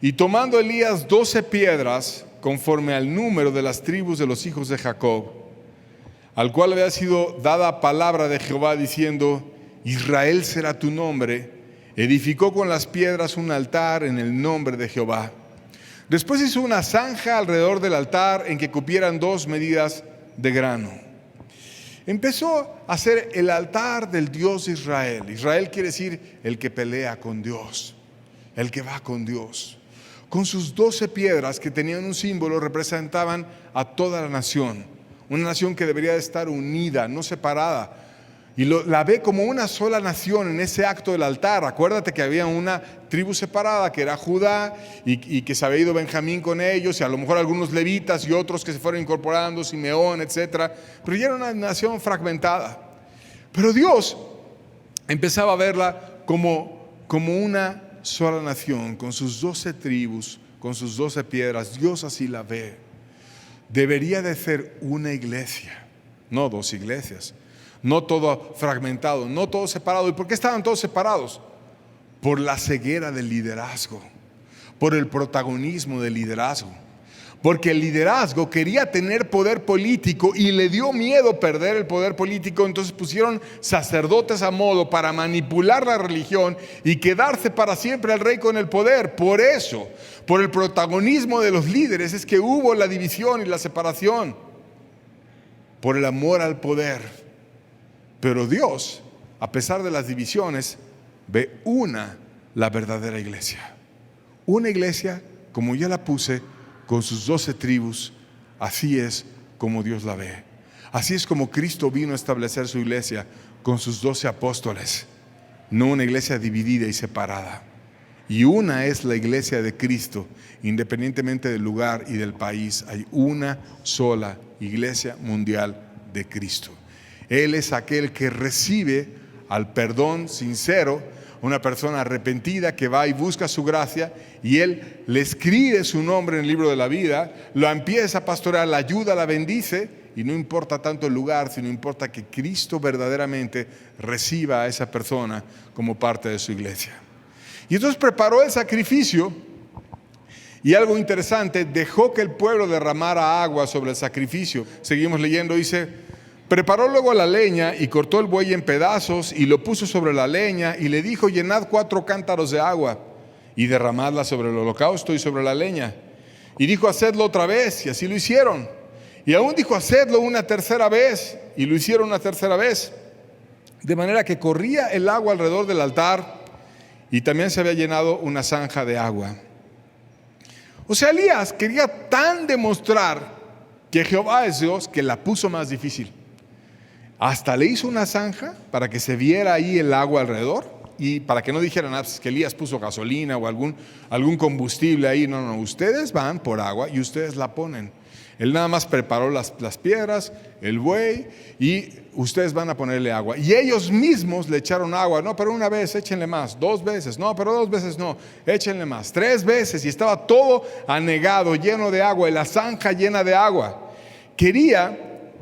Y tomando Elías 12 piedras, conforme al número de las tribus de los hijos de Jacob, al cual había sido dada palabra de Jehová diciendo: Israel será tu nombre, edificó con las piedras un altar en el nombre de Jehová. Después hizo una zanja alrededor del altar en que cupieran 2 medidas de grano. Empezó a hacer el altar del Dios de Israel. Israel quiere decir el que pelea con Dios, el que va con Dios. Con sus 12 piedras que tenían un símbolo, representaban a toda la nación. Una nación que debería de estar unida, no separada. y la ve como una sola nación en ese acto del altar. Acuérdate que había una tribu separada que era Judá y que se había ido Benjamín con ellos, y a lo mejor algunos levitas y otros que se fueron incorporando, Simeón, etc. Pero ya era una nación fragmentada. Pero Dios empezaba a verla como una sola nación, con sus 12 tribus, con sus 12 piedras. Dios así la ve. Debería de ser una iglesia, no 2 iglesias. No todo fragmentado, no todo separado. ¿Y por qué estaban todos separados? Por la ceguera del liderazgo, por el protagonismo del liderazgo. Porque el liderazgo quería tener poder político y le dio miedo perder el poder político. Entonces pusieron sacerdotes a modo para manipular la religión y quedarse para siempre el rey con el poder. Por eso, por el protagonismo de los líderes, es que hubo la división y la separación. Por el amor al poder. Pero Dios, a pesar de las divisiones, ve la verdadera iglesia. Una iglesia, como ya la puse, con sus 12 tribus. Así es como Dios la ve. Así es como Cristo vino a establecer su iglesia, con sus 12 apóstoles. No una iglesia dividida y separada. Y una es la iglesia de Cristo, independientemente del lugar y del país. Hay una sola iglesia mundial de Cristo. Él es aquel que recibe al perdón sincero, una persona arrepentida que va y busca su gracia, y Él le escribe su nombre en el libro de la vida, lo empieza a pastorear, la ayuda, la bendice, y no importa tanto el lugar, sino importa que Cristo verdaderamente reciba a esa persona como parte de su iglesia. Y entonces preparó el sacrificio, y algo interesante, dejó que el pueblo derramara agua sobre el sacrificio. Seguimos leyendo, dice: preparó luego la leña y cortó el buey en pedazos y lo puso sobre la leña y le dijo: llenad 4 cántaros de agua y derramadla sobre el holocausto y sobre la leña. Y dijo: hacedlo otra vez, y así lo hicieron. Y aún dijo: hacedlo una tercera vez, y lo hicieron una tercera vez. De manera que corría el agua alrededor del altar, y también se había llenado una zanja de agua. O sea, Elías quería tan demostrar que Jehová es Dios, que la puso más difícil. Hasta le hizo una zanja para que se viera ahí el agua alrededor, y para que no dijeran que Elías puso gasolina o algún combustible ahí. No, ustedes van por agua y ustedes la ponen. Él nada más preparó las piedras, el buey, y ustedes van a ponerle agua. Y ellos mismos le echaron agua. No, pero una vez, échenle más. 2 veces, no, pero 2 veces no, échenle más. 3 veces, y estaba todo anegado, lleno de agua, y la zanja llena de agua. Quería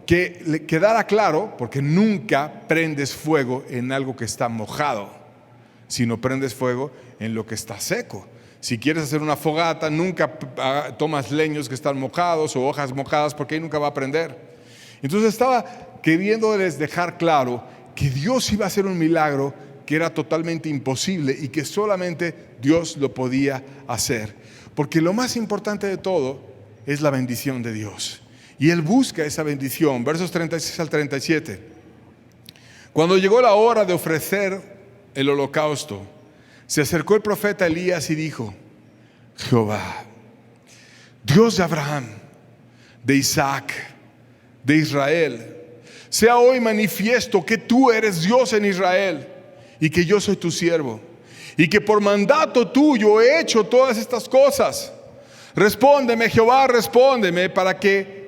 que le quedara claro, porque nunca prendes fuego en algo que está mojado, sino prendes fuego en lo que está seco. Si quieres hacer una fogata, nunca tomas leños que están mojados o hojas mojadas, porque ahí nunca va a prender. Entonces estaba queriéndoles dejar claro que Dios iba a hacer un milagro que era totalmente imposible y que solamente Dios lo podía hacer. Porque lo más importante de todo es la bendición de Dios. Y Él busca esa bendición. Versos 36 al 37. Cuando llegó la hora de ofrecer el holocausto, se acercó el profeta Elías y dijo: Jehová, Dios de Abraham, de Isaac, de Israel, sea hoy manifiesto que tú eres Dios en Israel y que yo soy tu siervo, y que por mandato tuyo he hecho todas estas cosas. Respóndeme, Jehová, respóndeme, para que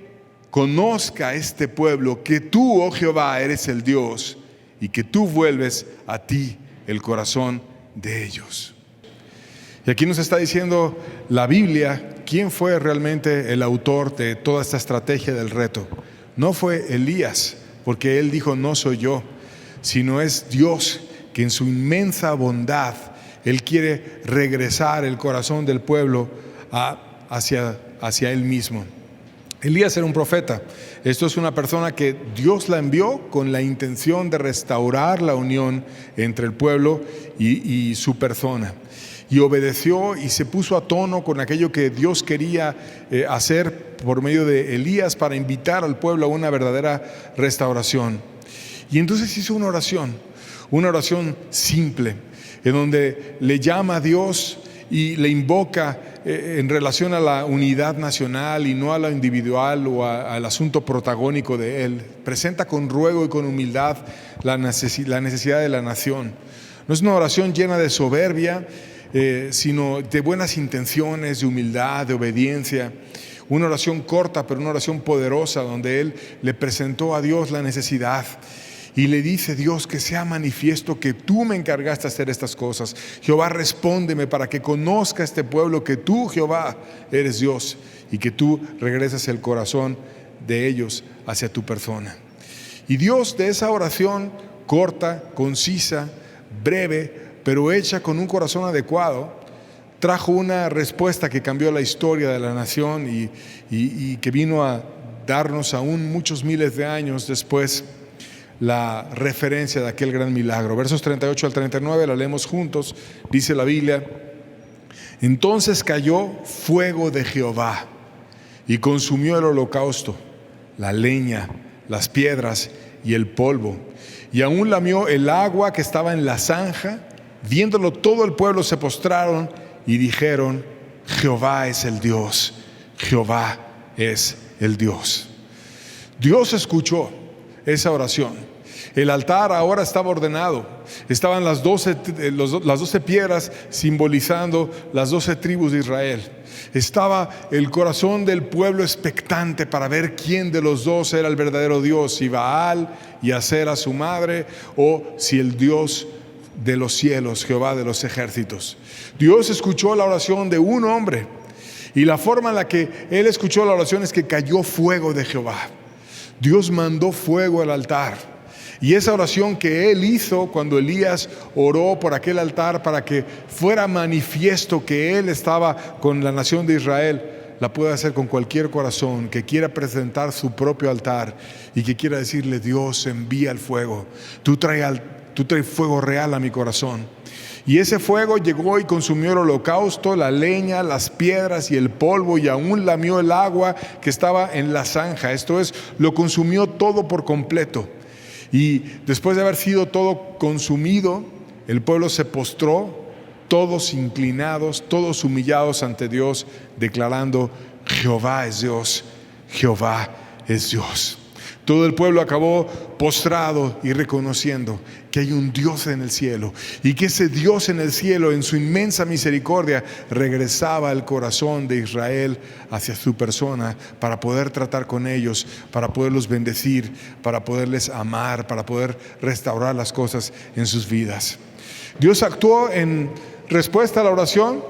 conozca este pueblo que tú, oh Jehová, eres el Dios, y que tú vuelves a ti el corazón de ellos. Y aquí nos está diciendo la Biblia quién fue realmente el autor de toda esta estrategia del reto. No fue Elías, porque él dijo: no soy yo, sino es Dios, que en su inmensa bondad Él quiere regresar el corazón del pueblo hacia Él mismo. Elías era un profeta. Esto es una persona que Dios la envió con la intención de restaurar la unión entre el pueblo y su persona. Y obedeció y se puso a tono con aquello que Dios quería hacer por medio de Elías para invitar al pueblo a una verdadera restauración. Y entonces hizo una oración simple, en donde le llama a Dios y le invoca en relación a la unidad nacional y no a lo individual o al asunto protagónico de él. Presenta con ruego y con humildad la necesidad de la nación. No es una oración llena de soberbia, sino de buenas intenciones, de humildad, de obediencia. Una oración corta, pero una oración poderosa, donde él le presentó a Dios la necesidad. Y le dice: Dios, que sea manifiesto que tú me encargaste hacer estas cosas. Jehová, respóndeme para que conozca este pueblo que tú, Jehová, eres Dios, y que tú regresas el corazón de ellos hacia tu persona. Y Dios, de esa oración corta, concisa, breve, pero hecha con un corazón adecuado, trajo una respuesta que cambió la historia de la nación y que vino a darnos aún muchos miles de años después la referencia de aquel gran milagro. Versos 38 al 39, la leemos juntos. Dice la Biblia: entonces cayó fuego de Jehová y consumió el holocausto, la leña, las piedras y el polvo, y aún lamió el agua que estaba en la zanja. Viéndolo todo el pueblo se postraron y dijeron: Jehová es el Dios, Jehová es el Dios. Dios escuchó esa oración. El altar ahora estaba ordenado. Estaban las 12 piedras simbolizando las 12 tribus de Israel. Estaba el corazón del pueblo expectante para ver quién de los dos era el verdadero Dios, si Baal y Acera su madre, o si el Dios de los cielos, Jehová de los ejércitos. Dios escuchó la oración de un hombre, y la forma en la que él escuchó la oración es que cayó fuego de Jehová. Dios mandó fuego al altar, y esa oración que él hizo cuando Elías oró por aquel altar para que fuera manifiesto que él estaba con la nación de Israel, la puede hacer con cualquier corazón que quiera presentar su propio altar y que quiera decirle: Dios, envía el fuego, tú traes fuego real a mi corazón. Y ese fuego llegó y consumió el holocausto, la leña, las piedras y el polvo, y aún lamió el agua que estaba en la zanja. Esto es, lo consumió todo por completo. Y después de haber sido todo consumido, el pueblo se postró, todos inclinados, todos humillados ante Dios, declarando: Jehová es Dios, Jehová es Dios. Todo el pueblo acabó postrado y reconociendo que hay un Dios en el cielo, y que ese Dios en el cielo, en su inmensa misericordia, regresaba al corazón de Israel hacia su persona para poder tratar con ellos, para poderlos bendecir, para poderles amar, para poder restaurar las cosas en sus vidas. Dios actuó en respuesta a la oración,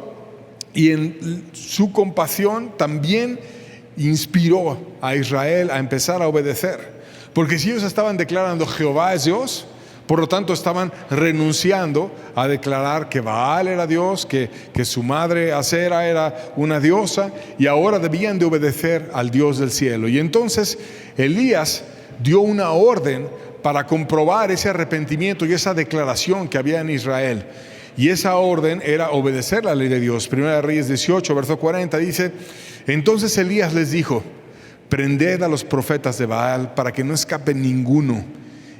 y en su compasión también inspiró a Israel a empezar a obedecer. Porque si ellos estaban declarando Jehová es Dios, por lo tanto estaban renunciando a declarar que Baal era Dios, que su madre Acera era una diosa, y ahora debían de obedecer al Dios del cielo. Y entonces Elías dio una orden para comprobar ese arrepentimiento y esa declaración que había en Israel. Y esa orden era obedecer la ley de Dios. Primera de Reyes 18, verso 40 dice: entonces Elías les dijo: prended a los profetas de Baal para que no escape ninguno.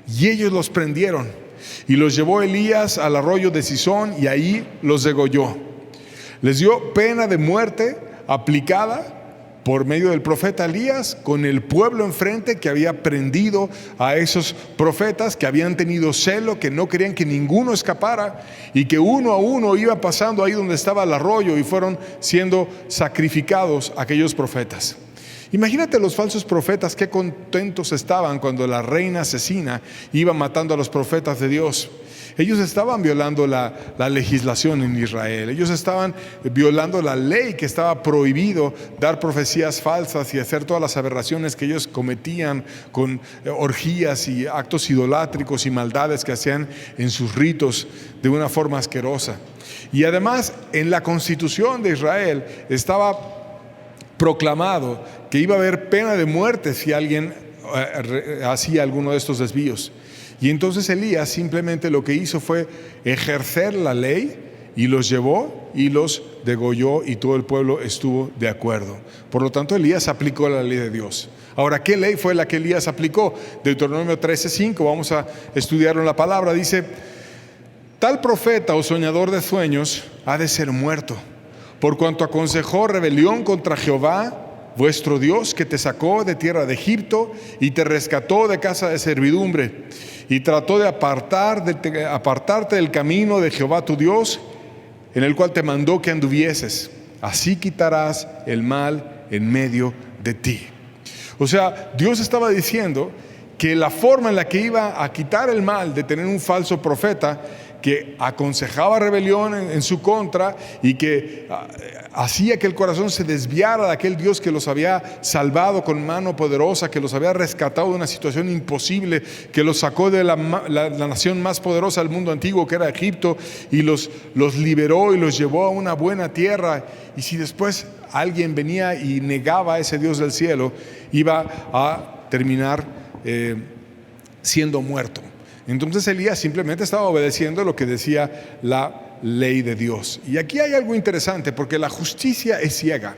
Y ellos los prendieron, y los llevó Elías al arroyo de Cisón, y ahí los degolló. Les dio pena de muerte aplicada por medio del profeta Elías, con el pueblo enfrente que había prendido a esos profetas, que habían tenido celo, que no querían que ninguno escapara, y que uno a uno iba pasando ahí donde estaba el arroyo, y fueron siendo sacrificados aquellos profetas. Imagínate los falsos profetas, qué contentos estaban cuando la reina asesina iba matando a los profetas de Dios. Ellos estaban violando la legislación en Israel. Ellos estaban violando la ley, que estaba prohibido dar profecías falsas y hacer todas las aberraciones que ellos cometían con orgías y actos idolátricos y maldades que hacían en sus ritos de una forma asquerosa. Y además, en la constitución de Israel estaba proclamado que iba a haber pena de muerte si alguien hacía alguno de estos desvíos. Y entonces Elías simplemente lo que hizo fue ejercer la ley, y los llevó y los degolló, y todo el pueblo estuvo de acuerdo. Por lo tanto, Elías aplicó la ley de Dios. Ahora, ¿qué ley fue la que Elías aplicó? Deuteronomio 13:5, vamos a estudiarlo en la palabra. Dice: Tal profeta o soñador de sueños ha de ser muerto, por cuanto aconsejó rebelión contra Jehová, vuestro Dios, que te sacó de tierra de Egipto y te rescató de casa de servidumbre, y trató de apartarte del camino de Jehová tu Dios, en el cual te mandó que anduvieses. Así quitarás el mal en medio de ti. O sea, Dios estaba diciendo que la forma en la que iba a quitar el mal de tener un falso profeta que aconsejaba rebelión en su contra y que hacía que el corazón se desviara de aquel Dios que los había salvado con mano poderosa, que los había rescatado de una situación imposible, que los sacó de la nación más poderosa del mundo antiguo, que era Egipto, y los liberó y los llevó a una buena tierra. Y si después alguien venía y negaba a ese Dios del cielo, iba a terminar siendo muerto. Entonces Elías simplemente estaba obedeciendo lo que decía la ley de Dios. Y aquí hay algo interesante, porque la justicia es ciega.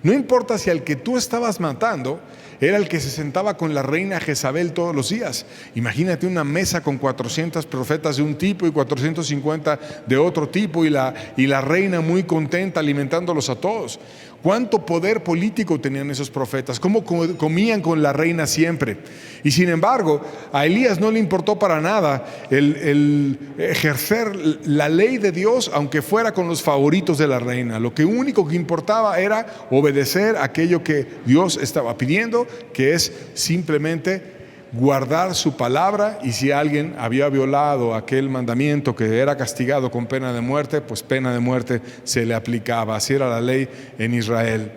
No importa si al que tú estabas matando era el que se sentaba con la reina Jezabel todos los días. Imagínate una mesa con 400 profetas de un tipo y 450 de otro tipo, y la reina muy contenta alimentándolos a todos. ¿Cuánto poder político tenían esos profetas? ¿Cómo comían con la reina siempre? Y sin embargo, a Elías no le importó para nada el ejercer la ley de Dios, aunque fuera con los favoritos de la reina. Lo único que importaba era obedecer aquello que Dios estaba pidiendo, que es simplemente guardar su palabra, y si alguien había violado aquel mandamiento que era castigado con pena de muerte, pues pena de muerte se le aplicaba. Así era la ley en Israel.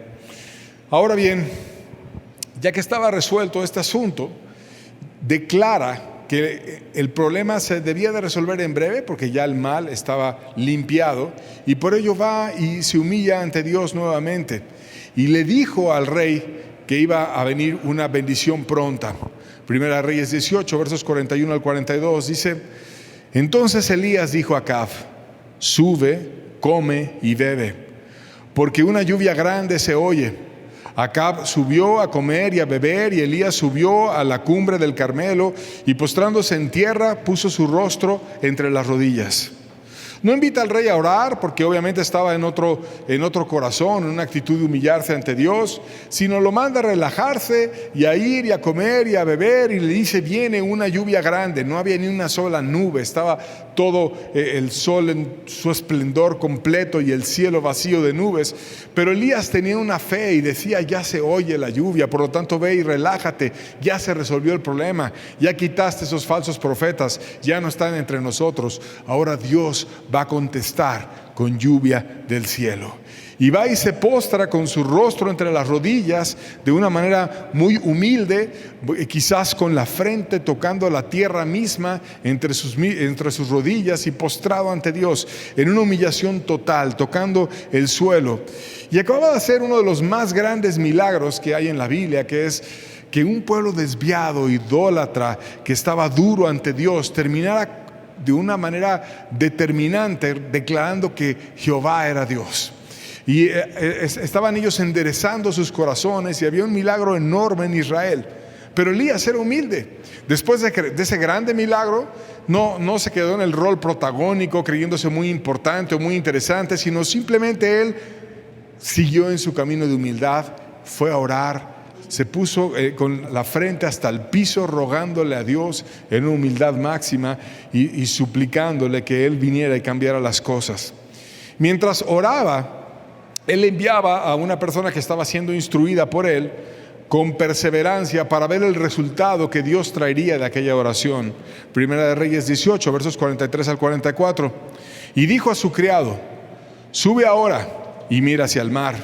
Ahora bien, ya que estaba resuelto este asunto, declara que el problema se debía de resolver en breve, porque ya el mal estaba limpiado, y por ello va y se humilla ante Dios nuevamente, y le dijo al rey que iba a venir una bendición pronta. Primera Reyes 18, versos 41 al 42, dice: entonces Elías dijo a Acab: sube, come y bebe, porque una lluvia grande se oye. Acab subió a comer y a beber, y Elías subió a la cumbre del Carmelo, y postrándose en tierra puso su rostro entre las rodillas. No invita al rey a orar, porque obviamente estaba en otro corazón, en una actitud de humillarse ante Dios, sino lo manda a relajarse y a ir y a comer y a beber, y le dice: viene una lluvia grande. No había ni una sola nube, estaba todo el sol en su esplendor completo y el cielo vacío de nubes. Pero Elías tenía una fe y decía: ya se oye la lluvia, por lo tanto ve y relájate, ya se resolvió el problema, ya quitaste esos falsos profetas, ya no están entre nosotros. Ahora Dios va a contestar con lluvia del cielo. Y va y se postra con su rostro entre las rodillas de una manera muy humilde, quizás con la frente tocando la tierra misma entre sus rodillas, y postrado ante Dios en una humillación total, tocando el suelo. Y acababa de hacer uno de los más grandes milagros que hay en la Biblia, que es que un pueblo desviado, idólatra, que estaba duro ante Dios, terminara de una manera determinante declarando que Jehová era Dios. Y estaban ellos enderezando sus corazones, y había un milagro enorme en Israel. Pero Elías era humilde. Después de ese grande milagro, no se quedó en el rol protagónico creyéndose muy importante o muy interesante, sino simplemente él siguió en su camino de humildad, fue a orar, se puso con la frente hasta el piso, rogándole a Dios en una humildad máxima y suplicándole que Él viniera y cambiara las cosas. Mientras oraba, Él enviaba a una persona que estaba siendo instruida por Él con perseverancia para ver el resultado que Dios traería de aquella oración. Primera de Reyes 18, versos 43 al 44. Y dijo a su criado: sube ahora y mira hacia el mar.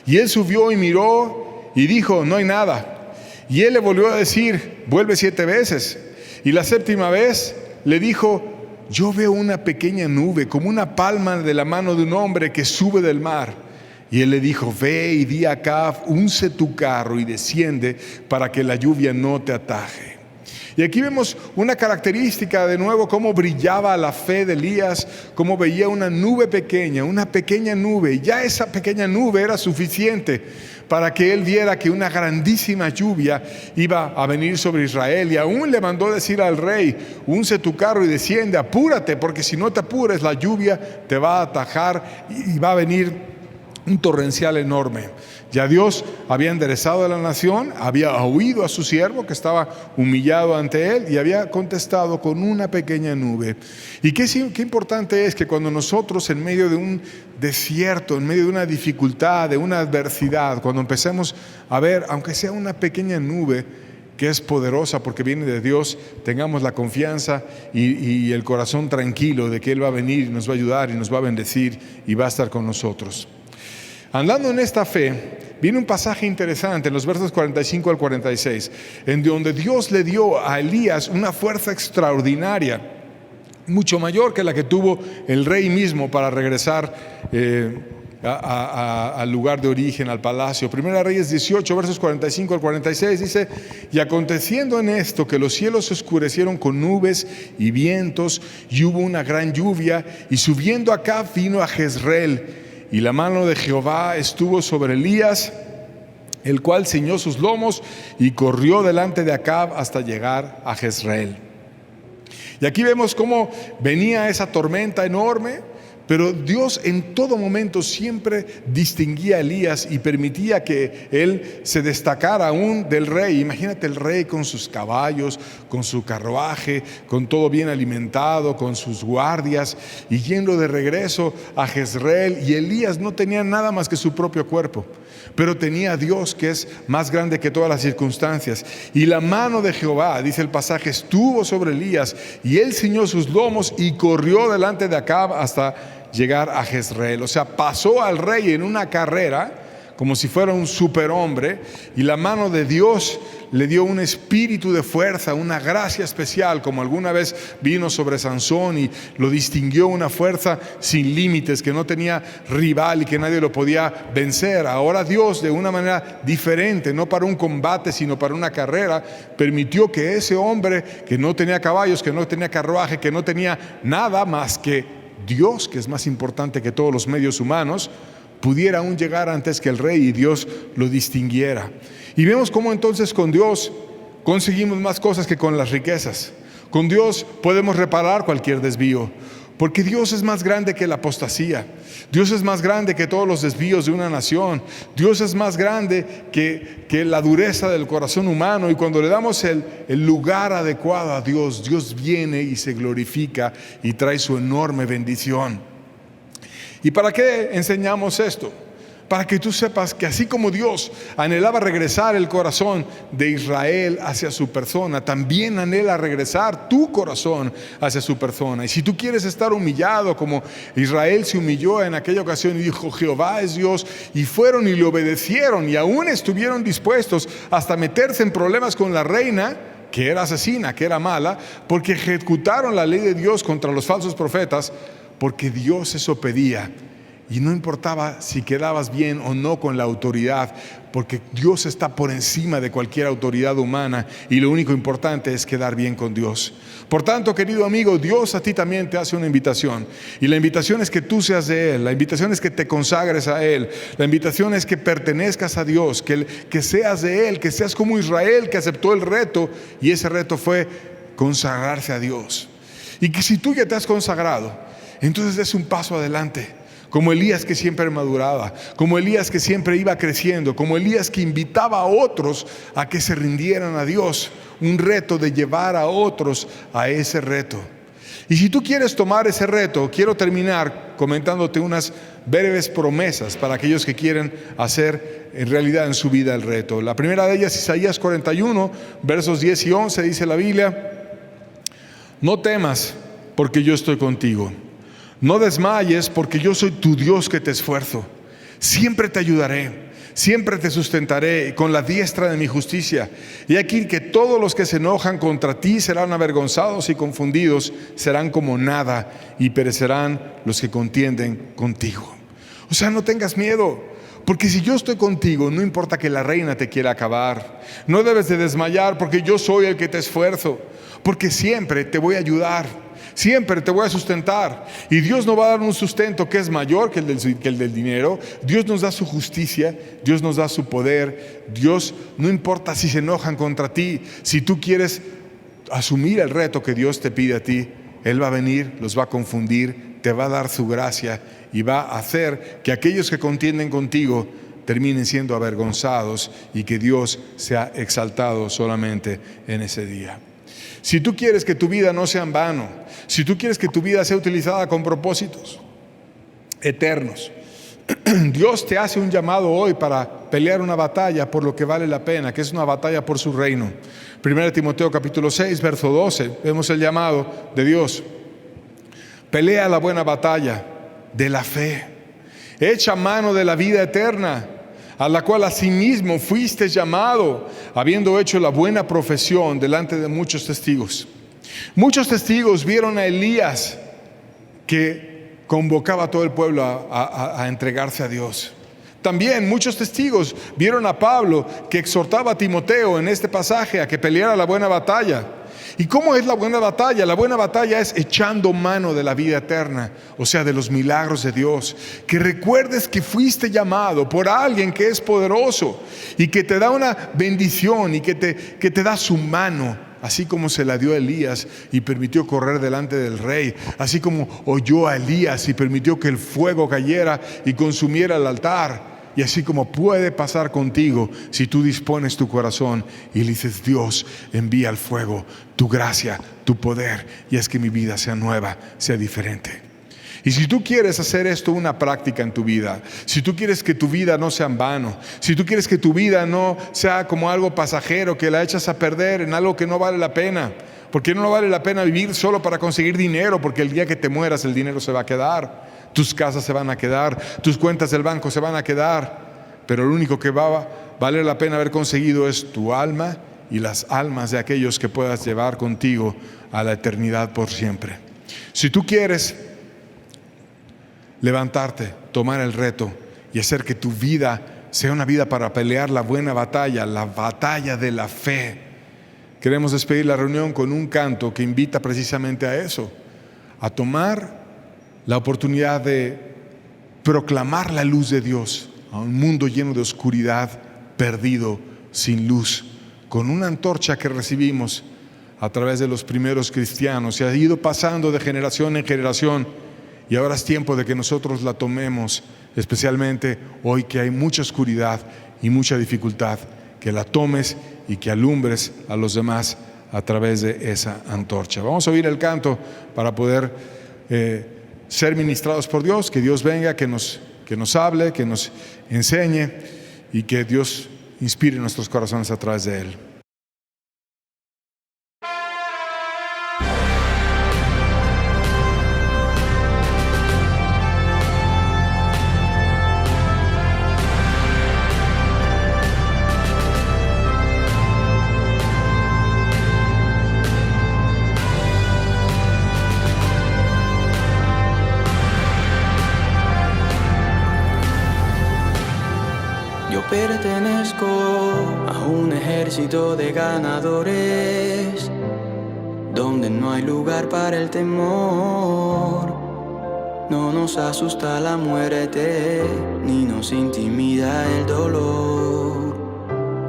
Y él subió y miró, y dijo: no hay nada. Y él le volvió a decir: vuelve 7 veces. Y la 7ª vez le dijo: yo veo una pequeña nube, como una palma de la mano de un hombre, que sube del mar. Y él le dijo: ve y di a Acab: unce tu carro y desciende, para que la lluvia no te ataje. Y aquí vemos una característica de nuevo, cómo brillaba la fe de Elías, cómo veía una pequeña nube, y ya esa pequeña nube era suficiente para que él viera que una grandísima lluvia iba a venir sobre Israel. Y aún le mandó decir al rey: unce tu carro y desciende, apúrate, porque si no te apures la lluvia te va a atajar y va a venir un torrencial enorme. Ya Dios había enderezado a la nación, había oído a su siervo que estaba humillado ante él y había contestado con una pequeña nube. Y qué importante es que cuando nosotros, en medio de un desierto, en medio de una dificultad, de una adversidad, cuando empecemos a ver, aunque sea una pequeña nube que es poderosa porque viene de Dios, tengamos la confianza y el corazón tranquilo de que Él va a venir, nos va a ayudar y nos va a bendecir y va a estar con nosotros. Andando en esta fe, viene un pasaje interesante en los versos 45 al 46, en donde Dios le dio a Elías una fuerza extraordinaria, mucho mayor que la que tuvo el rey mismo para regresar al lugar de origen, al palacio. Primera Reyes 18, versos 45 al 46, dice: y aconteciendo en esto, que los cielos se oscurecieron con nubes y vientos, y hubo una gran lluvia, y subiendo Acab vino a Jezreel, y la mano de Jehová estuvo sobre Elías, el cual ciñó sus lomos y corrió delante de Acab hasta llegar a Jezreel. Y aquí vemos cómo venía esa tormenta enorme, pero Dios en todo momento siempre distinguía a Elías y permitía que él se destacara aún del rey. Imagínate el rey con sus caballos, con su carruaje, con todo bien alimentado, con sus guardias, y yendo de regreso a Jezreel. Y Elías no tenía nada más que su propio cuerpo, pero tenía a Dios, que es más grande que todas las circunstancias. Y la mano de Jehová, dice el pasaje, estuvo sobre Elías, y él ciñó sus lomos y corrió delante de Acab hasta llegar a Jezreel. O sea, pasó al rey en una carrera como si fuera un superhombre, y la mano de Dios le dio un espíritu de fuerza, una gracia especial, como alguna vez vino sobre Sansón y lo distinguió, una fuerza sin límites, que no tenía rival y que nadie lo podía vencer. Ahora Dios, de una manera diferente, no para un combate sino para una carrera, permitió que ese hombre, que no tenía caballos, que no tenía carruaje, que no tenía nada más que Dios, que es más importante que todos los medios humanos, pudiera aún llegar antes que el rey y Dios lo distinguiera. Y vemos cómo entonces con Dios conseguimos más cosas que con las riquezas. Con Dios podemos reparar cualquier desvío, porque Dios es más grande que la apostasía. Dios es más grande que todos los desvíos de una nación. Dios es más grande que la dureza del corazón humano. Y cuando le damos el lugar adecuado a Dios, Dios viene y se glorifica y trae su enorme bendición. ¿Y para qué enseñamos esto? Para que tú sepas que así como Dios anhelaba regresar el corazón de Israel hacia su persona, también anhela regresar tu corazón hacia su persona. Y si tú quieres estar humillado como Israel se humilló en aquella ocasión y dijo: Jehová es Dios, y fueron y le obedecieron, y aún estuvieron dispuestos hasta meterse en problemas con la reina, que era asesina, que era mala, porque ejecutaron la ley de Dios contra los falsos profetas, porque Dios eso pedía. Y no importaba si quedabas bien o no con la autoridad, porque Dios está por encima de cualquier autoridad humana, y lo único importante es quedar bien con Dios. Por tanto, querido amigo, Dios a ti también te hace una invitación, y la invitación es que tú seas de Él, la invitación es que te consagres a Él, la invitación es que pertenezcas a Dios, que seas de Él, que seas como Israel, que aceptó el reto, y ese reto fue consagrarse a Dios. Y que si tú ya te has consagrado, entonces des un paso adelante, como Elías, que siempre maduraba, como Elías, que siempre iba creciendo, como Elías, que invitaba a otros a que se rindieran a Dios. Un reto de llevar a otros a ese reto. Y si tú quieres tomar ese reto, quiero terminar comentándote unas breves promesas para aquellos que quieren hacer en realidad en su vida el reto. La primera de ellas, Isaías 41, versos 10 y 11, dice la Biblia: no temas, porque yo estoy contigo. No desmayes, porque yo soy tu Dios que te esfuerzo. Siempre te ayudaré, siempre te sustentaré con la diestra de mi justicia. Y aquí que todos los que se enojan contra ti serán avergonzados y confundidos, serán como nada, y perecerán los que contienden contigo. O sea, no tengas miedo, Porque si yo estoy contigo, no importa que la reina te quiera acabar. No debes de desmayar, porque yo soy el que te esfuerzo. Porque siempre te voy a ayudar, siempre te voy a sustentar. Y Dios nos va a dar un sustento que es mayor que el del dinero. Dios nos da su justicia, Dios nos da su poder. Dios, no importa si se enojan contra ti, si tú quieres asumir el reto que Dios te pide a ti, Él va a venir, los va a confundir, te va a dar su gracia y va a hacer que aquellos que contienden contigo terminen siendo avergonzados y que Dios sea exaltado solamente en ese día. Si tú quieres que tu vida no sea en vano, si tú quieres que tu vida sea utilizada con propósitos eternos, Dios te hace un llamado hoy para pelear una batalla por lo que vale la pena, que es una batalla por su reino. 1 Timoteo capítulo 6, verso 12, vemos el llamado de Dios. Pelea la buena batalla de la fe. Echa mano de la vida eterna, a la cual asimismo fuiste llamado, habiendo hecho la buena profesión delante de muchos testigos. Muchos testigos vieron a Elías que convocaba a todo el pueblo a entregarse a Dios. También muchos testigos vieron a Pablo que exhortaba a Timoteo en este pasaje a que peleara la buena batalla. ¿Y cómo es la buena batalla? La buena batalla es echando mano de la vida eterna, o sea, de los milagros de Dios. Que recuerdes que fuiste llamado por alguien que es poderoso y que te da una bendición y que te da su mano, así como se la dio a Elías y permitió correr delante del rey, así como oyó a Elías y permitió que el fuego cayera y consumiera el altar. Y así como puede pasar contigo si tú dispones tu corazón y le dices: Dios, envía el fuego, tu gracia, tu poder, y es que mi vida sea nueva, sea diferente. Y si tú quieres hacer esto una práctica en tu vida, si tú quieres que tu vida no sea en vano, si tú quieres que tu vida no sea como algo pasajero que la echas a perder en algo que no vale la pena, porque no vale la pena vivir solo para conseguir dinero, porque el día que te mueras el dinero se va a quedar. Tus casas se van a quedar, tus cuentas del banco se van a quedar, pero lo único que va a valer la pena haber conseguido es tu alma y las almas de aquellos que puedas llevar contigo a la eternidad por siempre. Si tú quieres levantarte, tomar el reto y hacer que tu vida sea una vida para pelear la buena batalla, la batalla de la fe, queremos despedir la reunión con un canto que invita precisamente a eso, a tomar la oportunidad de proclamar la luz de Dios a un mundo lleno de oscuridad, perdido, sin luz, con una antorcha que recibimos a través de los primeros cristianos. Se ha ido pasando de generación en generación y ahora es tiempo de que nosotros la tomemos, especialmente hoy que hay mucha oscuridad y mucha dificultad, que la tomes y que alumbres a los demás a través de esa antorcha. Vamos a oír el canto para poder ser ministrados por Dios, que Dios venga, que nos hable, que nos enseñe y que Dios inspire nuestros corazones a través de Él. Pertenezco a un ejército de ganadores, donde no hay lugar para el temor. No nos asusta la muerte, ni nos intimida el dolor.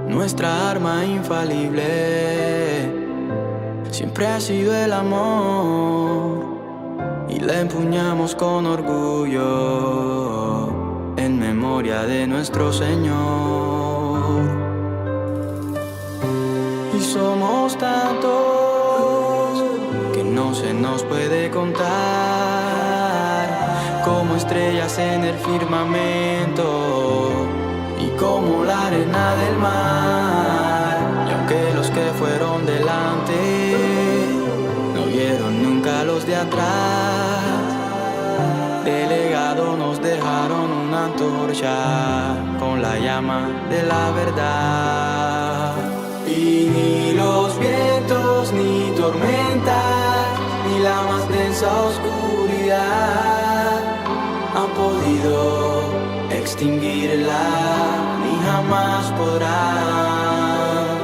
Nuestra arma infalible siempre ha sido el amor, y la empuñamos con orgullo en memoria de nuestro Señor. Y somos tantos que no se nos puede contar, como estrellas en el firmamento y como la arena del mar. Y aunque los que fueron delante no vieron nunca a los de atrás, de legado nos dejaron una antorcha con la llama de la verdad. Y ni los vientos, ni tormentas, ni la más densa oscuridad han podido extinguirla, ni jamás podrán.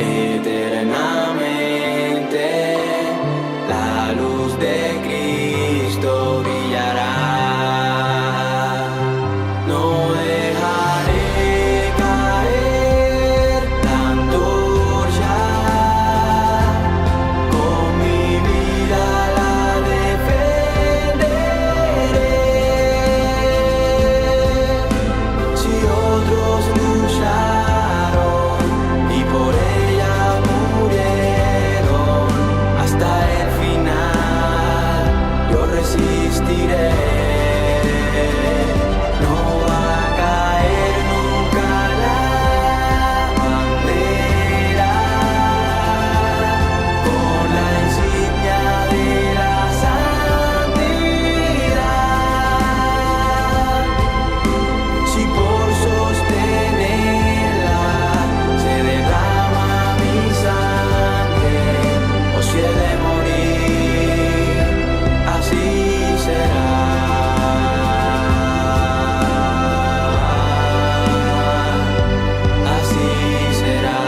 Eternamente la luz de Cristo brillará. No dejaré caer la antorcha, con mi vida la defenderé. Si otros lucharon y por ella murieron hasta el final, yo resistiré. No va a caer nunca la bandera con la insignia de la santidad. Si por sostenerla se derrama mi sangre, o si he de morir, así será. Así será.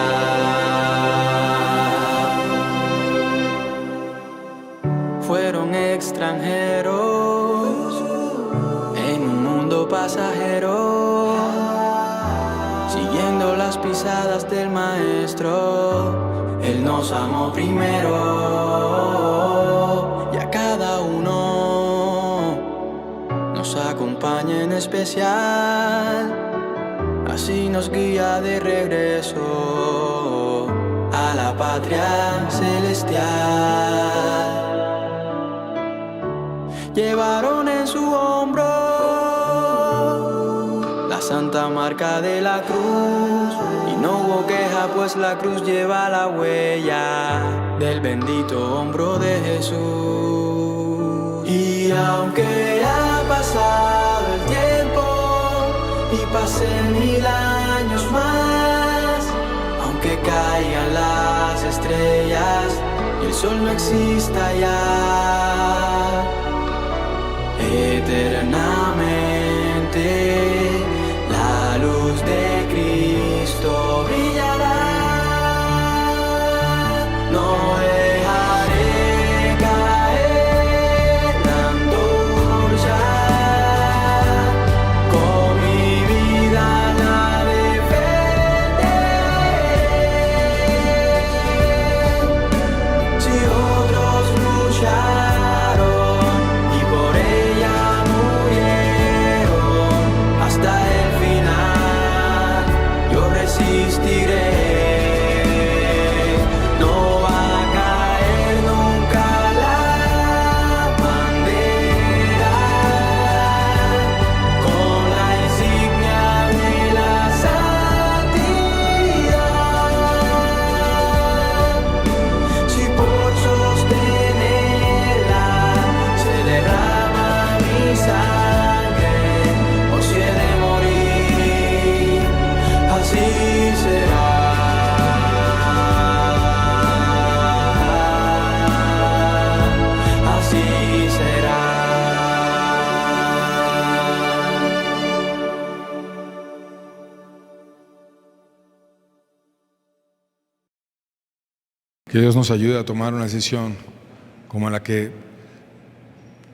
Fueron extranjeros en un mundo pasajero, siguiendo las pisadas del Maestro. Él nos amó primero, y a cada uno nos acompaña en especial. Así nos guía de regreso a la patria celestial. Llevaron en su hombro la santa marca de la cruz, y no hubo queja, pues la cruz lleva la huella del bendito hombro de Jesús. Y aunque ha pasado el tiempo y pasen 1000 años más, aunque caigan las estrellas y el sol no exista ya, eternamente la luz de Cristo brillará. No dejaré caer la antorcha, con mi vida la defenderé. Si otros lucharon y por ella murieron hasta el final, yo resistiré. No va a caer nunca la bandera con la insignia de la santidad. Si por sostenerla se derrama mi sangre, o si he de morir, así será. Así será. Que Dios nos ayude a tomar una decisión como la que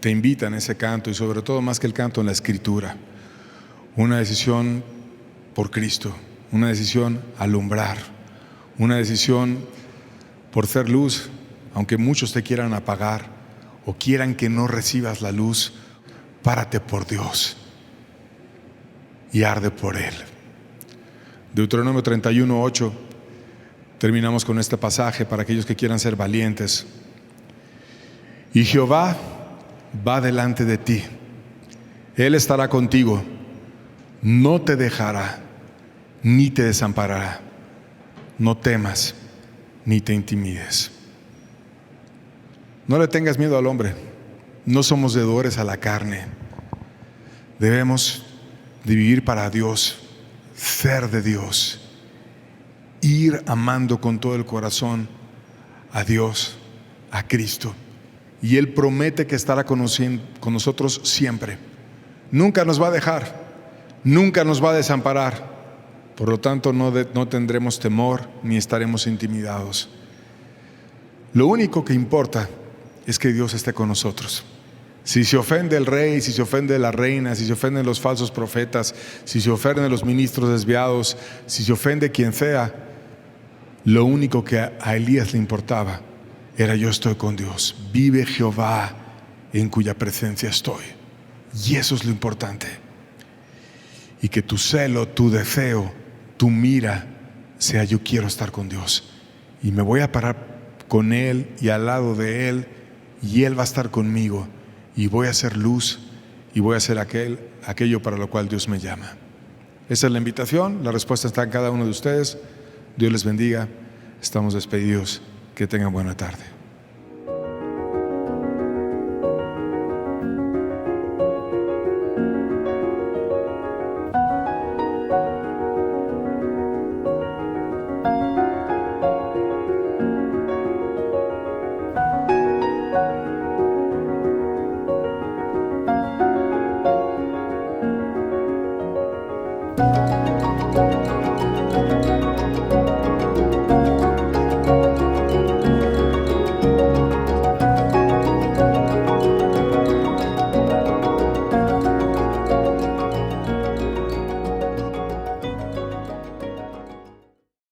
te invita en ese canto, y sobre todo más que el canto, en la Escritura. Una decisión por Cristo, una decisión a alumbrar, una decisión por ser luz, aunque muchos te quieran apagar o quieran que no recibas la luz. Párate por Dios y arde por Él. Deuteronomio 31:8. Terminamos con este pasaje para aquellos que quieran ser valientes. Y Jehová va delante de ti, Él estará contigo, no te dejará ni te desamparará. No temas ni te intimides. No le tengas miedo al hombre. No somos deudores a la carne. Debemos de vivir para Dios, ser de Dios, ir amando con todo el corazón a Dios, a Cristo. Y Él promete que estará con nosotros siempre. Nunca nos va a dejar, nunca nos va a desamparar. Por lo tanto, no tendremos temor ni estaremos intimidados. Lo único que importa es que Dios esté con nosotros. Si se ofende el rey, si se ofende la reina, si se ofenden los falsos profetas, si se ofenden los ministros desviados, si se ofende quien sea, lo único que a Elías le importaba era: yo estoy con Dios, vive Jehová en cuya presencia estoy. Y eso es lo importante. Y que tu celo, tu deseo, tu mira sea: yo quiero estar con Dios y me voy a parar con Él y al lado de Él, y Él va a estar conmigo, y voy a hacer luz y voy a hacer aquello para lo cual Dios me llama. Esa es la invitación, la respuesta está en cada uno de ustedes. Dios les bendiga, estamos despedidos, que tengan buena tarde.